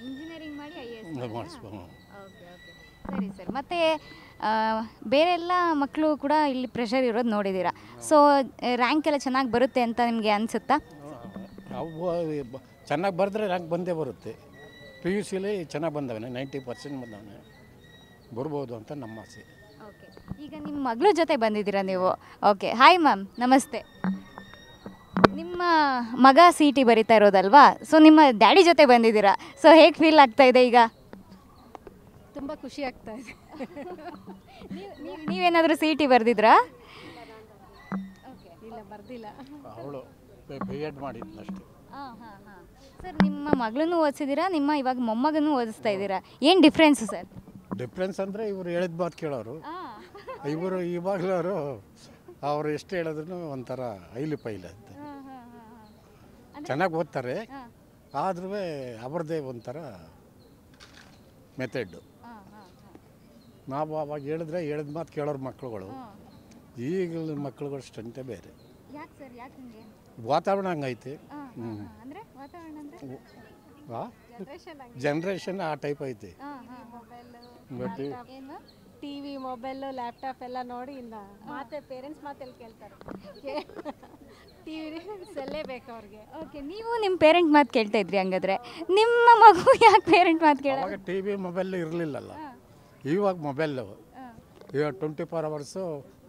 S1: ಇಂಜಿನಿಯರಿಂಗ್ ಮಾಡಿ IAS
S5: ಮಾಡಿಸ್ಬೇಕು.
S1: ಓಕೆ ಓಕೆ, ಸರಿ ಸರ್. ಮತ್ತು ಬೇರೆ ಎಲ್ಲ ಮಕ್ಕಳು ಕೂಡ ಇಲ್ಲಿ ಪ್ರೆಷರ್ ಇರೋದು ನೋಡಿದ್ದೀರಾ. ಸೊ ರ್ಯಾಂಕ್ ಎಲ್ಲ ಚೆನ್ನಾಗಿ ಬರುತ್ತೆ ಅಂತ ನಿಮಗೆ ಅನಿಸುತ್ತಾ?
S5: ಅವು ಚೆನ್ನಾಗಿ ಬರೆದ್ರೆ ರ್ಯಾಂಕ್ ಬಂದೇ ಬರುತ್ತೆ. PUCಲಿ ಚೆನ್ನಾಗಿ ಬಂದವನೆ, 90% ಬಂದವನೆ, ಬರ್ಬೋದು ಅಂತ ನಮ್ಮ ಆಸೆ.
S1: ಓಕೆ, ಈಗ ನಿಮ್ಮ ಮಗಳ ಜೊತೆ ಬಂದಿದ್ದೀರಾ ನೀವು. ಓಕೆ, ಹಾಯ್ ಮ್ಯಾಮ್, ನಮಸ್ತೆ. ನಿಮ್ಮ ಮಗ CET ಬರಿತಾ ಇರೋದಲ್ವಾ? ಸೊ ನಿಮ್ಮ ಡ್ಯಾಡಿ ಜೊತೆ ಬಂದಿದ್ದೀರಾ. ಸೊ ಹೇಗೆ ಫೀಲ್ ಆಗ್ತಾ ಇದೆ ಈಗ?
S6: ತುಂಬ ಖುಷಿ ಆಗ್ತಾ ಇದೆ.
S1: ನೀವೇನಾದರೂ CET ಬರೆದಿದ್ರಾ?
S6: ಇಲ್ಲ ಬರ್ದಿಲ್ಲ.
S5: ಅವಳು ಬಿ ಎಡ್ ಮಾಡಿದ್ಲು ಅಷ್ಟೇ.
S1: ಹಾಂ ಹಾಂ ಹಾಂ. ಸರ್ ನಿಮ್ಮ ಮಗಳನ್ನು ಓದಿಸಿದ್ದೀರಾ, ನಿಮ್ಮ ಇವಾಗ ಮೊಮ್ಮಗನೂ ಓದಿಸ್ತಾ ಇದ್ದೀರಾ, ಏನು ಡಿಫ್ರೆನ್ಸು ಸರ್?
S5: ಡಿಫ್ರೆನ್ಸ್ ಅಂದರೆ ಇವರು ಹೇಳಿದ ಮಾತು ಕೇಳೋರು, ಇವರು ಇವಾಗಲವರು ಅವರು ಎಷ್ಟು ಹೇಳಿದ್ರು ಒಂಥರ ಐಲಿ ಪೈಲಿ ಅಂತ. ಚೆನ್ನಾಗಿ ಓದ್ತಾರೆ, ಆದ್ರೂ ಅವ್ರದ್ದೇ ಒಂಥರ ಮೆಥಡ್ಡು. ನಾವು ಅವಾಗ ಹೇಳಿದ ಮಾತು ಕೇಳೋರು ಮಕ್ಕಳುಗಳು, ಈಗಿನ ಮಕ್ಕಳುಗಳು ಸ್ಟಂಟೇ ಬೇರೆ.
S1: ಯಾಕೆ ಸರ್, ಯಾಕೆ ಹಿಂಗೆ?
S5: ವಾತಾವರಣ ಹಂಗೈತೆ.
S1: ಅಂದರೆ ವಾತಾವರಣ ಅಂದರೆ
S5: ಜನ್ರೇಷನ್ ಆ ಟೈಪ್ ಐತೆ. ಬಟ್
S1: ಏನು
S6: ಟಿವಿ, ಮೊಬೈಲು, ಲ್ಯಾಪ್ಟಾಪ್ ಎಲ್ಲ ನೋಡಿ ಇನ್ನು ಪೇರೆಂಟ್ಸ್ ಮಾತೆಲ್ಲ ಕೇಳ್ತಾರೆ. ಟಿವಿ ಸೆಲ್ಲೇ ಬೇಕು ಅವ್ರಿಗೆ.
S1: ಓಕೆ, ನೀವು ನಿಮ್ಮ ಪೇರೆಂಟ್ ಮಾತು ಕೇಳ್ತಾ ಇದ್ರಿ, ಹಂಗಾದ್ರೆ ನಿಮ್ಮ ಮಗು ಯಾಕೆ ಪೇರೆಂಟ್ ಮಾತು ಕೇಳ?
S5: ಅವಾಗ ಟಿ ವಿ ಮೊಬೈಲ್ ಇರಲಿಲ್ಲಲ್ಲ, ಇವಾಗ ಮೊಬೈಲು. ಇವಾಗ 24 ಅವರ್ಸು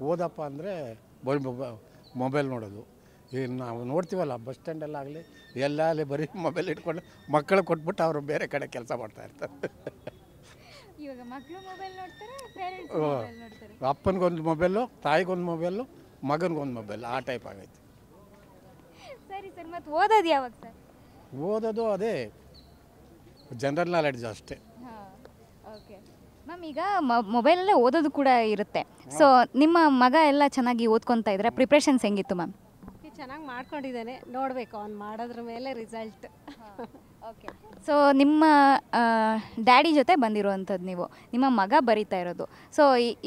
S5: ಓದಪ್ಪ ಅಂದರೆ ಬರೀ ಮೊಬೈಲ್ ನೋಡೋದು. ಈಗ ನಾವು ನೋಡ್ತೀವಲ್ಲ ಬಸ್ ಸ್ಟ್ಯಾಂಡಲ್ಲಾಗಲಿ ಎಲ್ಲಲ್ಲಿ ಬರೀ ಮೊಬೈಲ್ ಇಟ್ಕೊಂಡು ಮಕ್ಕಳು ಕೊಟ್ಬಿಟ್ಟು ಅವರು ಬೇರೆ ಕಡೆ ಕೆಲಸ ಮಾಡ್ತಾ ಇರ್ತಾರೆ.
S1: ಇವಾಗ ಮಕ್ಕಳು ಮೊಬೈಲ್ ನೋಡ್ತಾರೆ, ಪೇರೆಂಟ್ಸ್ ಮೊಬೈಲ್ ನೋಡ್ತಾರೆ.
S5: ಅಪ್ಪನಿಗೊಂದು ಮೊಬೈಲು, ತಾಯಿಗೊಂದು ಮೊಬೈಲು, ಮಗನಿಗೊಂದು ಮೊಬೈಲ್, ಆ ಟೈಪ್ ಆಗೈತೆ.
S1: ಸರಿ ಸರ್, ಮತ್ತು ಓದೋದು ಯಾವಾಗ ಸರ್?
S5: ಓದೋದು ಅದೇ ಜನರಲ್ ನಾಲೆಡ್ಜ್ ಅಷ್ಟೇ.
S1: ಹಾಂ, ಓಕೆ ಮ್ಯಾಮ್. ಈಗ ಮೊಬೈಲಲ್ಲೇ ಓದೋದು ಕೂಡ ಇರುತ್ತೆ. ಸೊ ನಿಮ್ಮ ಮಗ ಎಲ್ಲ ಚೆನ್ನಾಗಿ ಓದ್ಕೊತಾ ಇದ್ದಾರೆ, ಪ್ರಿಪ್ರೇಷನ್ಸ್ ಹೆಂಗಿತ್ತು ಮ್ಯಾಮ್?
S6: ಚೆನ್ನಾಗಿ ಮಾಡ್ಕೊಂಡಿದ್ದಾನೆ, ನೋಡಬೇಕು ಅವ್ನು ಮಾಡೋದ್ರ ಮೇಲೆ ರಿಸಲ್ಟ್.
S1: ಓಕೆ, ಸೊ ನಿಮ್ಮ ಡ್ಯಾಡಿ ಜೊತೆ ಬಂದಿರುವಂಥದ್ದು ನೀವು, ನಿಮ್ಮ ಮಗ ಬರಿತಾ ಇರೋದು. ಸೊ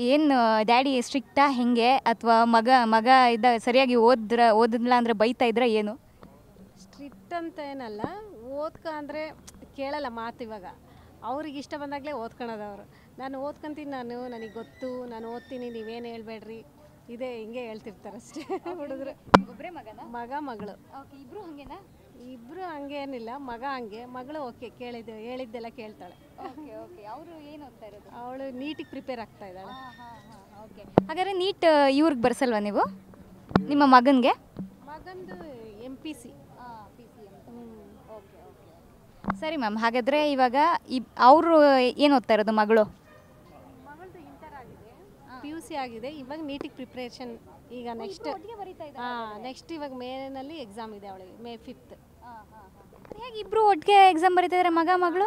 S1: ಏನು ಡ್ಯಾಡಿ ಸ್ಟ್ರಿಕ್ಟಾ ಹೆಂಗೆ, ಅಥವಾ ಮಗ ಇದ್ದ ಸರಿಯಾಗಿ ಓದಿಲ್ಲ ಅಂದರೆ ಬೈತಾ ಇದ್ರೆ ಏನು?
S6: ಸ್ಟ್ರಿಕ್ಟ್ ಅಂತ ಏನಲ್ಲ, ಓದ್ಕ ಅಂದರೆ ಕೇಳಲ್ಲ ಮಾತು. ಇವಾಗ ಅವ್ರಿಗೆ ಇಷ್ಟ ಬಂದಾಗಲೇ ಓದ್ಕೊಳೋದು ಅವರು. ನಾನು ಓದ್ಕೊಂತೀನಿ, ನನಗೆ ಗೊತ್ತು, ನಾನು ಓದ್ತೀನಿ, ನೀವೇನು ಹೇಳ್ಬೇಡ್ರಿ, ಇದೇ ಹಿಂಗೆ ಹೇಳ್ತಿರ್ತಾರೆ ಅಷ್ಟೇ ಹುಡುಗರು.
S1: ಒಬ್ಬರೇ ಮಗನ?
S6: ಮಗಳು.
S1: ಓಕೆ, ಇಬ್ಬರು ಹಾಗೇನಾ?
S6: ಇಬ್ಬರು ಹಂಗೇನಿಲ್ಲ, ಮಗ ಹಂಗೆ, ಮಗಳು ಓಕೆ ಹೇಳಿದ್ದೆಲ್ಲ ಕೇಳ್ತಾಳೆ.
S1: Okay okay. ಅವರು ಏನು ಓದ್ತಾ ಇರೋದು?
S6: ಅವಳು ನೀಟಿಗೆ ಪ್ರಿಪೇರ್ ಆಗ್ತಾ ಇದ್ದಾಳೆ.
S1: ಓಕೆ, ಹಾಗಾದರೆ ನೀಟ್ ಇವ್ರಿಗೆ ಬರ್ಸಲ್ವಾ ನೀವು ನಿಮ್ಮ ಮಗನಿಗೆ?
S6: ಮಗಂದು MPC.
S1: Okay okay. ಸರಿ ಮ್ಯಾಮ್, ಹಾಗಾದರೆ ಇವಾಗ ಅವರು ಏನು ಓದ್ತಾ ಇರೋದು ಮಗಳು?
S6: ಮಗಳದು ಇಂಟರ್ ಆಗಿದೆ, PUC ಆಗಿದೆ, ಇವಾಗ ನೀಟಿಗೆ ಪ್ರಿಪ್ರೇಷನ್. ಈಗ ನೆಕ್ಸ್ಟ್ ಇವಾಗ ಮೇನಲ್ಲಿ ಎಕ್ಸಾಮ್ ಇದೆ ಅವಳಿಗೆ, May 5th.
S1: ಹೇಗೆ ಇಬ್ಬರು ಒಟ್ಟಿಗೆ ಎಕ್ಸಾಮ್ ಬರೀತಾ ಇದ್ದಾರೆ, ಮಗಳು?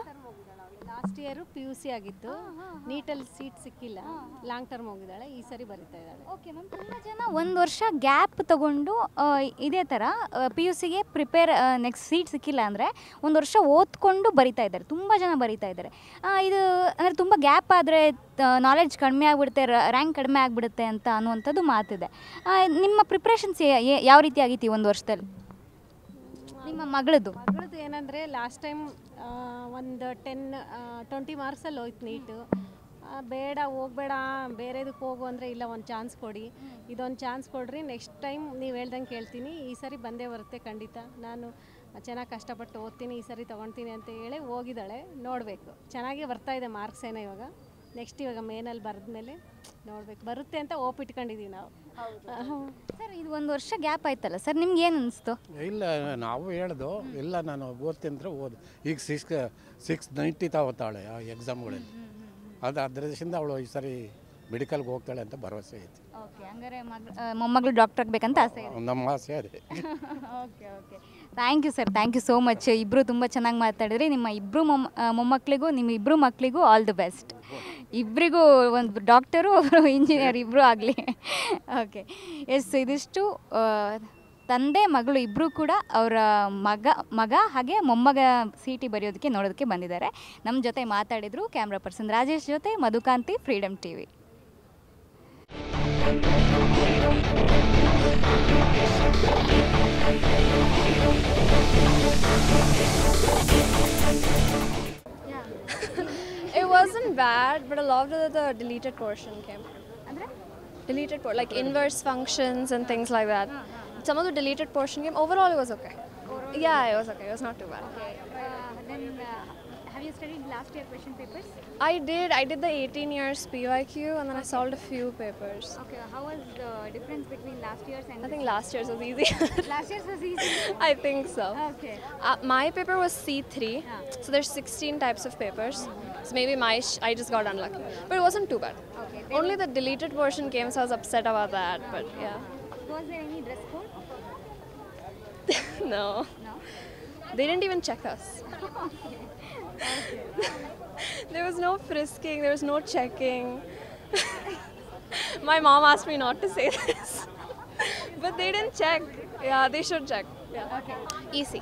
S6: ಲಾಸ್ಟ್ ಇಯರು PUC ಆಗಿತ್ತು, ನೀಟಲ್ಲಿ ಸೀಟ್ ಸಿಕ್ಕಿಲ್ಲ, ಲಾಂಗ್ ಟರ್ಮ್ ಹೋಗಿದ್ದಾಳೆ, ಈ ಸರಿ ಬರೀತಾ ಇದ್ದಾಳೆ.
S1: ಓಕೆ ಮ್ಯಾಮ್, ತುಂಬ ಜನ 1 ವರ್ಷ ಗ್ಯಾಪ್ ತಗೊಂಡು ಇದೇ ಥರ PUCಗೆ ಪ್ರಿಪೇರ್, ನೆಕ್ಸ್ಟ್ ಸೀಟ್ ಸಿಕ್ಕಿಲ್ಲ ಅಂದರೆ 1 ವರ್ಷ ಓದ್ಕೊಂಡು ಬರಿತಾ ಇದ್ದಾರೆ, ತುಂಬ ಜನ ಬರಿತಾ ಇದ್ದಾರೆ. ಇದು ಅಂದರೆ ತುಂಬ ಗ್ಯಾಪ್ ಆದರೆ ನಾಲೆಡ್ಜ್ ಕಡಿಮೆ ಆಗಿಬಿಡುತ್ತೆ, ರ್ಯಾಂಕ್ ಕಡಿಮೆ ಆಗಿಬಿಡುತ್ತೆ ಅಂತ ಅನ್ನುವಂಥದ್ದು ಮಾತಿದೆ. ನಿಮ್ಮ ಪ್ರಿಪ್ರೇಷನ್ಸ್ ಯಾವ ರೀತಿ ಆಗಿತ್ತು ಈ 1 ವರ್ಷದಲ್ಲಿ ನಿಮ್ಮ ಮಗಳದ್ದು
S6: ಏನಂದರೆ, ಲಾಸ್ಟ್ ಟೈಮ್ ಒಂದು 20 ಮಾರ್ಕ್ಸಲ್ಲಿ ಹೋಯ್ತು ನೀಟು. ಬೇಡ ಹೋಗಬೇಡ, ಬೇರೆದಕ್ಕೆ ಹೋಗು ಅಂದರೆ ಇಲ್ಲ, ಒಂದು ಚಾನ್ಸ್ ಕೊಡಿ, ಇದೊಂದು ಚಾನ್ಸ್ ಕೊಡ್ರಿ, ನೆಕ್ಸ್ಟ್ ಟೈಮ್ ನೀವು ಹೇಳ್ದಂಗೆ ಕೇಳ್ತೀನಿ, ಈ ಸರಿ ಬಂದೇ ಬರುತ್ತೆ ಖಂಡಿತ, ನಾನು ಚೆನ್ನಾಗಿ ಕಷ್ಟಪಟ್ಟು ಓದ್ತೀನಿ, ಈ ಸರಿ ತೊಗೊಳ್ತೀನಿ ಅಂತ ಹೇಳಿ ಹೋಗಿದ್ದಾಳೆ. ನೋಡಬೇಕು, ಚೆನ್ನಾಗೇ ಬರ್ತಾಯಿದೆ ಮಾರ್ಕ್ಸ್ ಏನೋ. ಇವಾಗ ಮೇನಲ್ಲಿ ಬರೆದ್ಮೇಲೆ ನೋಡ್ಬೇಕು, ಬರುತ್ತೆ ಅಂತ ಹೋಪ್ ಇಟ್ಕೊಂಡಿದ್ದೀವಿ ನಾವು.
S1: ಸರ್, ಇದು 1 ವರ್ಷ ಗ್ಯಾಪ್ ಆಯ್ತಲ್ಲ ಸರ್, ನಿಮ್ಗೆ ಏನು ಅನಿಸ್ತು?
S5: ಇಲ್ಲ, ನಾವು ಹೇಳ್ದು ಇಲ್ಲ, ನಾನು ಓದ್ತೀನಿ ಅಂದರೆ ಈಗ 690 ತಗೋತಾಳೆ ಆ ಎಕ್ಸಾಮ್ಗಳಲ್ಲಿ. ಅದರಿಂದ ಅವಳು ಈ ಸರಿ ಮೆಡಿಕಲ್ಗೆ ಹೋಗ್ತಾಳೆ ಅಂತ ಭರವಸೆ ಐತಿ.
S1: ಓಕೆ, ಹಂಗಾರೆ ಮೊಮ್ಮಗಳು ಡಾಕ್ಟರ್ ಆಗಬೇಕಂತ ಆಸೆ ಇದೆ?
S5: ನಮ್ಮ ಆಸೆ ಅದೇ.
S1: Okay okay, thank you sir, thank you so much. ಇಬ್ಬರು ತುಂಬ ಚೆನ್ನಾಗಿ ಮಾತಾಡಿದ್ರಿ. ನಿಮ್ಮ ಇಬ್ಬರು ಮೊಮ್ಮಕ್ಕಳಿಗೂ, ನಿಮ್ಮ ಇಬ್ಬರು ಮಕ್ಕಳಿಗೂ ಆಲ್ ದಿ ಬೆಸ್ಟ್. ಇಬ್ಬರಿಗೂ ಒಂದು ಡಾಕ್ಟರು, ಒಬ್ಬರು ಇಂಜಿನಿಯರ್, ಇಬ್ಬರು ಆಗಲಿ. ಓಕೆ, ಎಸ್, ಇದಿಷ್ಟು ತಂದೆ ಮಗಳು ಇಬ್ಬರು ಕೂಡ ಅವರ ಮಗ ಹಾಗೆ ಮೊಮ್ಮಗ CT ಬರೆಯೋದಕ್ಕೆ ನೋಡೋದಕ್ಕೆ ಬಂದಿದ್ದಾರೆ. ನಮ್ಮ ಜೊತೆ ಮಾತಾಡಿದರು ಕ್ಯಾಮ್ರಾ ಪರ್ಸನ್ ರಾಜೇಶ್ ಜೊತೆ ಮಧುಕಾಂತಿ, freedom TV.
S7: It wasn't bad, but I loved that the deleted portion came. Deleted like inverse functions and things like that. Some of the deleted portion came. Overall, it was okay. Yeah, it was okay. It was not too bad.
S1: Okay. Then have you studied last year question papers?
S7: I did the 18 years PYQ and then I solved a few papers.
S1: Okay, how was the difference between last year's and
S7: I think last year's was easy.
S1: last year's was easy?
S7: I think so.
S1: Okay.
S7: My paper was C3, so there's 16 types of papers. So maybe I just got unlucky, but it wasn't too bad.
S1: Okay.
S7: Only the deleted portion came, so I was upset about that. But yeah.
S1: So was there any dress code?
S7: No.
S1: No.
S7: They didn't even check us. There was no frisking, there was no checking. My mom asked me not to say this. But they didn't check. Yeah, they should check. Yeah.
S1: Okay.
S7: Easy.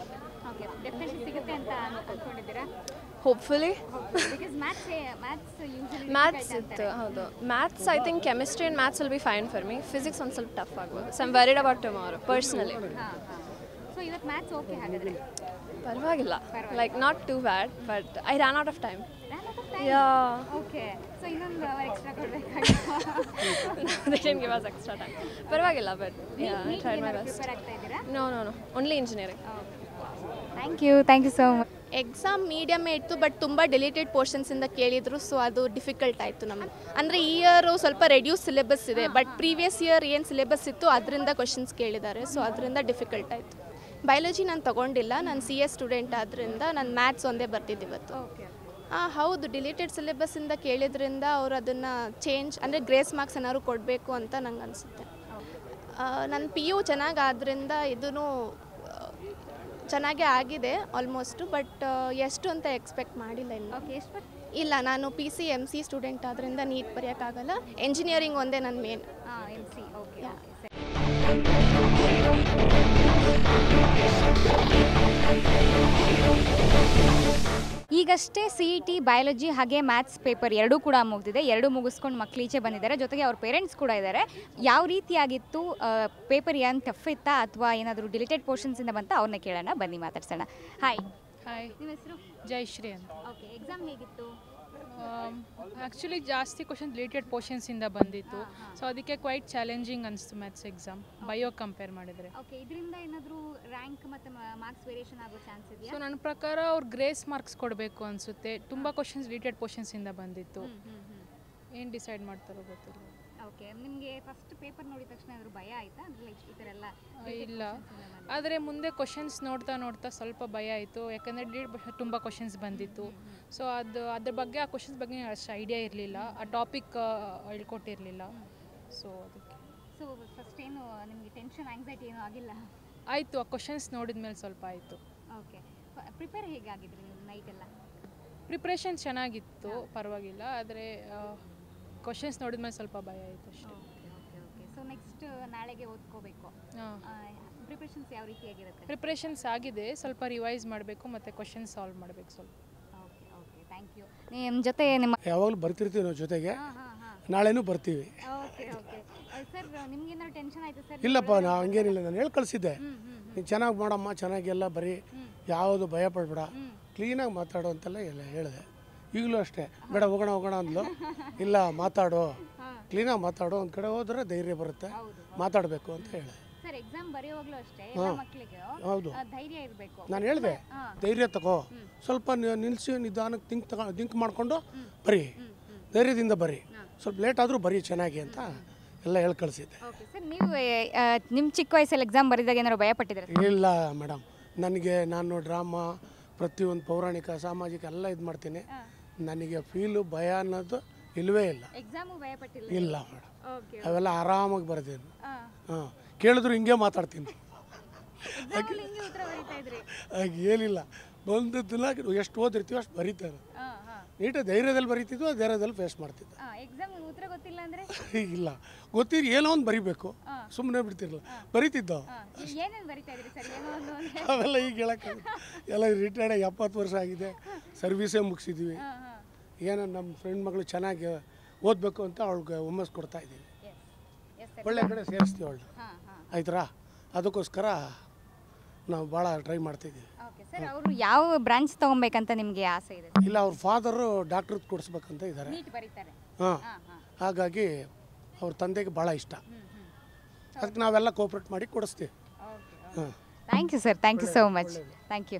S1: Okay. Definitely ಸಿಗುತ್ತೆ ಅಂತ ಅನ್ಕೊಂಡಿದ್ದೀರಾ?
S7: Hopefully.
S1: Because maths usually
S7: Maths ಇತ್ತು ಹೌದು maths I think chemistry and maths will be fine for me physics ಒಂದು ಸ್ವಲ್ಪ tough ಆಗ್ಬೋದು so I'm worried about tomorrow personally
S1: so ಇವತ್ತು maths okay ಹಾಗಾದ್ರೆ
S7: ಪರವಾಗಿಲ್ಲ like not too bad but I ran out of time yeah
S1: okay so ಇನ್ನೊಂದು hour extra ಕೊಡಬೇಕಾಗಿತ್ತು.
S7: they didn't give us extra time ಪರವಾಗಿಲ್ಲ but yeah I tried my best
S1: prepare ಆಗ್ತಾ ಇದ್ದೀರಾ?
S7: no only engineering
S1: thank you so much.
S8: Exam ಮೀಡಿಯಮೇ ಇತ್ತು but ತುಂಬ deleted ಪೋರ್ಷನ್ಸಿಂದ ಕೇಳಿದರು so ಅದು difficult ಆಯಿತು ನಮಗೆ. ಅಂದರೆ ಈ ಇಯರು ಸ್ವಲ್ಪ ರೆಡ್ಯೂಸ್ ಸಿಲೆಬಸ್ ಇದೆ ಬಟ್ ಪ್ರೀವಿಯಸ್ ಇಯರ್ ಏನು ಸಿಲೆಬಸ್ ಇತ್ತು ಅದರಿಂದ ಕ್ವಶನ್ಸ್ ಕೇಳಿದ್ದಾರೆ ಸೊ ಅದರಿಂದ ಡಿಫಿಕಲ್ಟ್ ಆಯಿತು. ಬಯಾಲಜಿ ನಾನು ತೊಗೊಂಡಿಲ್ಲ, ನಾನು CS ಸ್ಟೂಡೆಂಟ್ ಆದ್ದರಿಂದ ನಾನು ಮ್ಯಾಥ್ಸ್ ಒಂದೇ ಬರ್ತಿದ್ದು ಇವತ್ತು. ಹೌದು, ಡಿಲೀಟೆಡ್ ಸಿಲೆಬಸ್ಸಿಂದ ಕೇಳಿದ್ರಿಂದ ಅವರು ಅದನ್ನು ಚೇಂಜ್ ಅಂದರೆ ಗ್ರೇಸ್ ಮಾರ್ಕ್ಸ್ ಏನಾದ್ರು ಕೊಡಬೇಕು ಅಂತ ನಂಗೆ ಅನಿಸುತ್ತೆ. ನನ್ನ PU ಚೆನ್ನಾಗಾದ್ರಿಂದ ಇದೂ ಚೆನ್ನಾಗೇ ಆಗಿದೆ ಆಲ್ಮೋಸ್ಟು ಬಟ್ ಎಷ್ಟು ಅಂತ ಎಕ್ಸ್ಪೆಕ್ಟ್ ಮಾಡಿಲ್ಲ ಇನ್ನು. ಇಲ್ಲ, ನಾನು PCMC ಸ್ಟೂಡೆಂಟ್ ಆದ್ದರಿಂದ ನೀಟ್ ಬರೆಯೋಕ್ಕಾಗಲ್ಲ. ಎಂಜಿನಿಯರಿಂಗ್ ಒಂದೇ ನನ್ನ ಮೇನ್.
S1: ಈಗಷ್ಟೇ CET ಬಯಾಲಜಿ ಹಾಗೆ ಮ್ಯಾಥ್ಸ್ ಪೇಪರ್ ಎರಡೂ ಕೂಡ ಮುಗಿದಿದೆ. ಎರಡೂ ಮುಗಿಸ್ಕೊಂಡು ಮಕ್ಕಳು ಈಚೆ ಬಂದಿದ್ದಾರೆ, ಜೊತೆಗೆ ಅವ್ರ ಪೇರೆಂಟ್ಸ್ ಕೂಡ ಇದ್ದಾರೆ. ಯಾವ ರೀತಿಯಾಗಿತ್ತು ಪೇಪರ್, ಏನು ಟಫ್ ಇತ್ತಾ ಅಥವಾ ಏನಾದರೂ ಡಿಲೀಟೆಡ್ ಪೋರ್ಷನ್ಸಿಂದ ಬಂತ ಅವ್ರನ್ನ ಕೇಳೋಣ, ಬನ್ನಿ ಮಾತಾಡ್ಸೋಣ. ಹಾಯ್, ನಿಮ್ಮ ಹೆಸರು?
S9: ಜಯಶ್ರೀ ಅಂತ.
S1: ಓಕೆ, ಎಕ್ಸಾಮ್ ಹೇಗಿತ್ತು?
S9: ಆ್ಯಕ್ಚುಲಿ ಜಾಸ್ತಿ ಕ್ವಶನ್ ರಿಲೇಟೆಡ್ ಪೋರ್ಷನ್ಸಿಂದ ಬಂದಿತ್ತು, ಸೊ ಅದಕ್ಕೆ ಕ್ವೈಟ್ ಚಾಲೆಂಜಿಂಗ್ ಅನಿಸ್ತು ಮ್ಯಾಥ್ಸ್ ಎಕ್ಸಾಮ್ ಬಯೋ ಕಂಪೇರ್ ಮಾಡಿದರೆ.
S1: ಓಕೆ, ಇದರಿಂದ ಏನಾದರೂ ರ್ಯಾಂಕ್ ಮತ್ತು ಮಾರ್ಕ್ಸ್ ವೇರಿಯೇಷನ್ ಆಗೋ ಚಾನ್ಸ್ ಇದೆಯಾ?
S9: ಸೊ ನನ್ನ ಪ್ರಕಾರ ಅವ್ರು ಗ್ರೇಸ್ ಮಾರ್ಕ್ಸ್ ಕೊಡಬೇಕು ಅನಿಸುತ್ತೆ. ತುಂಬ ಕ್ವಶನ್ಸ್ ರಿಲೇಟೆಡ್ ಪೋರ್ಷನ್ಸಿಂದ ಬಂದಿತ್ತು. ಏನು ಡಿಸೈಡ್ ಮಾಡ್ತಾರೋ ಗೊತ್ತಿಲ್ಲ.
S1: ಓಕೆ, ನಿಮಗೆ ಫಸ್ಟ್ ಪೇಪರ್ ನೋಡಿದ ತಕ್ಷಣ ಏನಾದರೂ ಭಯ ಆಯಿತಾ? ಈ ಥರ ಎಲ್ಲ
S9: ಇಲ್ಲ, ಆದರೆ ಮುಂದೆ ಕ್ವಶನ್ಸ್ ನೋಡ್ತಾ ಸ್ವಲ್ಪ ಭಯ ಆಯಿತು, ಯಾಕಂದರೆ ತುಂಬ ಕ್ವಶನ್ಸ್ ಬಂದಿತ್ತು. ಸೊ ಅದ್ರ ಬಗ್ಗೆ ಆ ಕ್ವಶನ್ಸ್ ಬಗ್ಗೆ ಅಷ್ಟು ಐಡಿಯಾ ಇರಲಿಲ್ಲ, ಆ ಟಾಪಿಕ್ ಹೇಳ್ಕೊಟ್ಟಿರಲಿಲ್ಲ. ಸೊ ಅದಕ್ಕೆ
S1: ಫಸ್ಟ್ ಏನು ನಿಮಗೆ ಟೆನ್ಷನ್, ಆಂಗ್ಸೈಟಿ ಏನೂ ಆಗಿಲ್ಲ?
S9: ಆಯಿತು, ಆ ಕ್ವಶನ್ಸ್ ನೋಡಿದ ಮೇಲೆ ಸ್ವಲ್ಪ ಆಯಿತು.
S1: ಓಕೆ, ಪ್ರಿಪೇರ್ ಹೇಗಾಗಿದ್ರಿ ನೀವು ನೈಟ್ ಎಲ್ಲ?
S9: ಪ್ರಿಪ್ರೇಷನ್ ಚೆನ್ನಾಗಿತ್ತು, ಪರವಾಗಿಲ್ಲ, ಆದರೆ ಕ್ವಶನ್ಸ್ ನೋಡಿದ ಮೇಲೆ ಸ್ವಲ್ಪ ಭಯ ಆಯಿತು ಅಷ್ಟೇ.
S1: ಓಕೆ, ಸೊ ನೆಕ್ಸ್ಟ್ ನಾಳೆಗೆ ಓದ್ಕೋಬೇಕು. ಪ್ರಿಪ್ರೇಷನ್ಸ್ ಯಾವ ರೀತಿಯಾಗಿರುತ್ತೆ?
S9: ಪ್ರಿಪ್ರೇಷನ್ಸ್ ಆಗಿದೆ, ಸ್ವಲ್ಪ ರಿವೈಸ್ ಮಾಡಬೇಕು ಮತ್ತು ಕ್ವಶನ್ಸ್ ಸಾಲ್ವ್ ಮಾಡಬೇಕು ಸ್ವಲ್ಪ.
S1: Okay, thank you. ನಿಮ್ಮ ಜೊತೆ ನಿಮ್ಮ
S10: ಯಾವಾಗಲೂ ಬರ್ತಿರ್ತೀವಿ ನಾವು ಜೊತೆಗೆ, ನಾಳೆನೂ ಬರ್ತೀವಿ.
S1: ಓಕೆ ಸರ್, ನಿಮ್ಗೇನಾದ್ರು ಟೆನ್ಷನ್ ಆಯಿತು ಸರ್?
S10: ಇಲ್ಲಪ್ಪ, ನಾವು ಹಂಗೇನಿಲ್ಲ, ನಾನು ಹೇಳಿ ಕಳಿಸಿದ್ದೆ, ನೀನು ಚೆನ್ನಾಗಿ ಮಾಡಮ್ಮ, ಚೆನ್ನಾಗೆಲ್ಲ ಬರೀ, ಯಾವುದು ಭಯ ಪಡಬೇಡ, ಕ್ಲೀನಾಗಿ ಮಾತಾಡು ಅಂತೆಲ್ಲ ಎಲ್ಲ ಹೇಳಿದೆ. ಈಗಲೂ ಅಷ್ಟೇ, ಬೇಡ ಹೋಗೋಣ ಅಂದ್ಲು, ಇಲ್ಲ ಮಾತಾಡು, ಕ್ಲೀನಾಗಿ ಮಾತಾಡು, ಒಂದು ಕಡೆ ಹೋದ್ರೆ ಧೈರ್ಯ ಬರುತ್ತೆ, ಮಾತಾಡಬೇಕು ಅಂತ ಹೇಳಿದೆ.
S1: ಸರ್, ಎಕ್ಸಾಮ್ ಬರೆಯುವಾಗಲೂ ಅಷ್ಟೇ ಮಕ್ಕಳಿಗೆ
S10: ಹೌದು,
S1: ಧೈರ್ಯ ಇರಬೇಕು.
S10: ನಾನು ಹೇಳಿದೆ, ಧೈರ್ಯ ತಗೋ, ಸ್ವಲ್ಪ ನಿಲ್ಲಿಸಿ ನಿಧಾನಕ್ಕೆ ಥಿಂಕ್ ಮಾಡಿಕೊಂಡು ಬರೀ, ಧೈರ್ಯದಿಂದ ಬರೀ, ಸ್ವಲ್ಪ ಲೇಟ್ ಆದರೂ ಬರೀ ಚೆನ್ನಾಗಿ ಅಂತ ಎಲ್ಲ ಹೇಳಿ ಕಳಿಸಿದ್ದೆ.
S1: ಓಕೆ ಸರ್, ನೀವು ನಿಮ್ಮ ಚಿಕ್ಕ ವಯಸ್ಸಲ್ಲಿ ಎಕ್ಸಾಮ್ ಬರೆದಾಗ ಏನಾದ್ರು ಭಯ ಪಟ್ಟಿದ್ರೆ?
S10: ಇಲ್ಲ ಮೇಡಮ್, ನಾನು ಡ್ರಾಮಾ, ಪ್ರತಿಯೊಂದು ಪೌರಾಣಿಕ, ಸಾಮಾಜಿಕ ಎಲ್ಲ ಇದು ಮಾಡ್ತೀನಿ. ನನಗೆ ಫೀಲು ಭಯ ಅನ್ನೋದು ಇಲ್ಲವೇ ಇಲ್ಲ.
S1: ಎಕ್ಸಾಮು ಭಯ ಪಟ್ಟಿಲ್ಲ?
S10: ಇಲ್ಲ ಮೇಡಮ್, ಅವೆಲ್ಲ ಆರಾಮಾಗಿ ಬರ್ತೀನಿ. ಕೇಳಿದ್ರು ಹಿಂಗೆ ಮಾತಾಡ್ತೀನಿ. ಏನಿಲ್ಲ, ಬಂದದ್ದನ್ನ ಎಷ್ಟು ಓದಿರ್ತೀವಿ ಅಷ್ಟು ಬರೀತಾರೆ. ನೀಟಾಗಿ ಧೈರ್ಯದಲ್ಲಿ ಬರೀತಿದ್ವು, ಧೈರ್ಯದಲ್ಲಿ ಫೇಸ್ ಮಾಡ್ತಿದ್ದೆ.
S1: ಉತ್ತರ ಗೊತ್ತಿಲ್ಲ ಅಂದರೆ?
S10: ಇಲ್ಲ, ಗೊತ್ತಿರಿ ಏನೋ ಒಂದು ಬರೀಬೇಕು, ಸುಮ್ಮನೆ ಬಿಡ್ತಿರಲ್ಲ, ಬರೀತಿದ್ದೋ. ಅವೆಲ್ಲ ಈಗ ಹೇಳೋಕ್ಕಾಗುತ್ತೆ, ಎಲ್ಲ ರಿಟೈರ್ಡ್ 70 ವರ್ಷ ಆಗಿದೆ, ಸರ್ವಿಸೇ ಮುಗಿಸಿದ್ವಿ. ಏನೋ ನಮ್ಮ ಫ್ರೆಂಡ್ ಮಗಳು ಚೆನ್ನಾಗಿ ಓದಬೇಕು ಅಂತ ಅವಳಿಗೆ ಹುಮ್ಮಸ್ ಕೊಡ್ತಾ ಇದ್ದೀವಿ, ಒಳ್ಳೆ ಕಡೆ ಸೇರಿಸ್ತೀವಿ ಅವಳು, ಆಯ್ತಾ? ಅದಕ್ಕೋಸ್ಕರ ನಾವು ಭಾಳ ಟ್ರೈ ಮಾಡ್ತಿದ್ದೀವಿ.
S1: ಸರ್, ಅವರು ಯಾವ ಬ್ರಾಂಚ್ ತೊಗೊಬೇಕಂತ ನಿಮಗೆ ಆಸೆ ಇದೆ?
S10: ಇಲ್ಲ, ಅವ್ರ ಫಾದರು ಡಾಕ್ಟ್ರ್ ಕೊಡಿಸ್ಬೇಕಂತ ಇದ್ದಾರೆ. ಹಾಗಾಗಿ ಅವ್ರ ತಂದೆಗೆ ಭಾಳ ಇಷ್ಟ, ಅದಕ್ಕೆ ನಾವೆಲ್ಲ ಕೋಪ್ರೇಟ್ ಮಾಡಿ ಕೊಡಿಸ್ತೀವಿ.
S1: Thank you sir, thank you so much, thank you.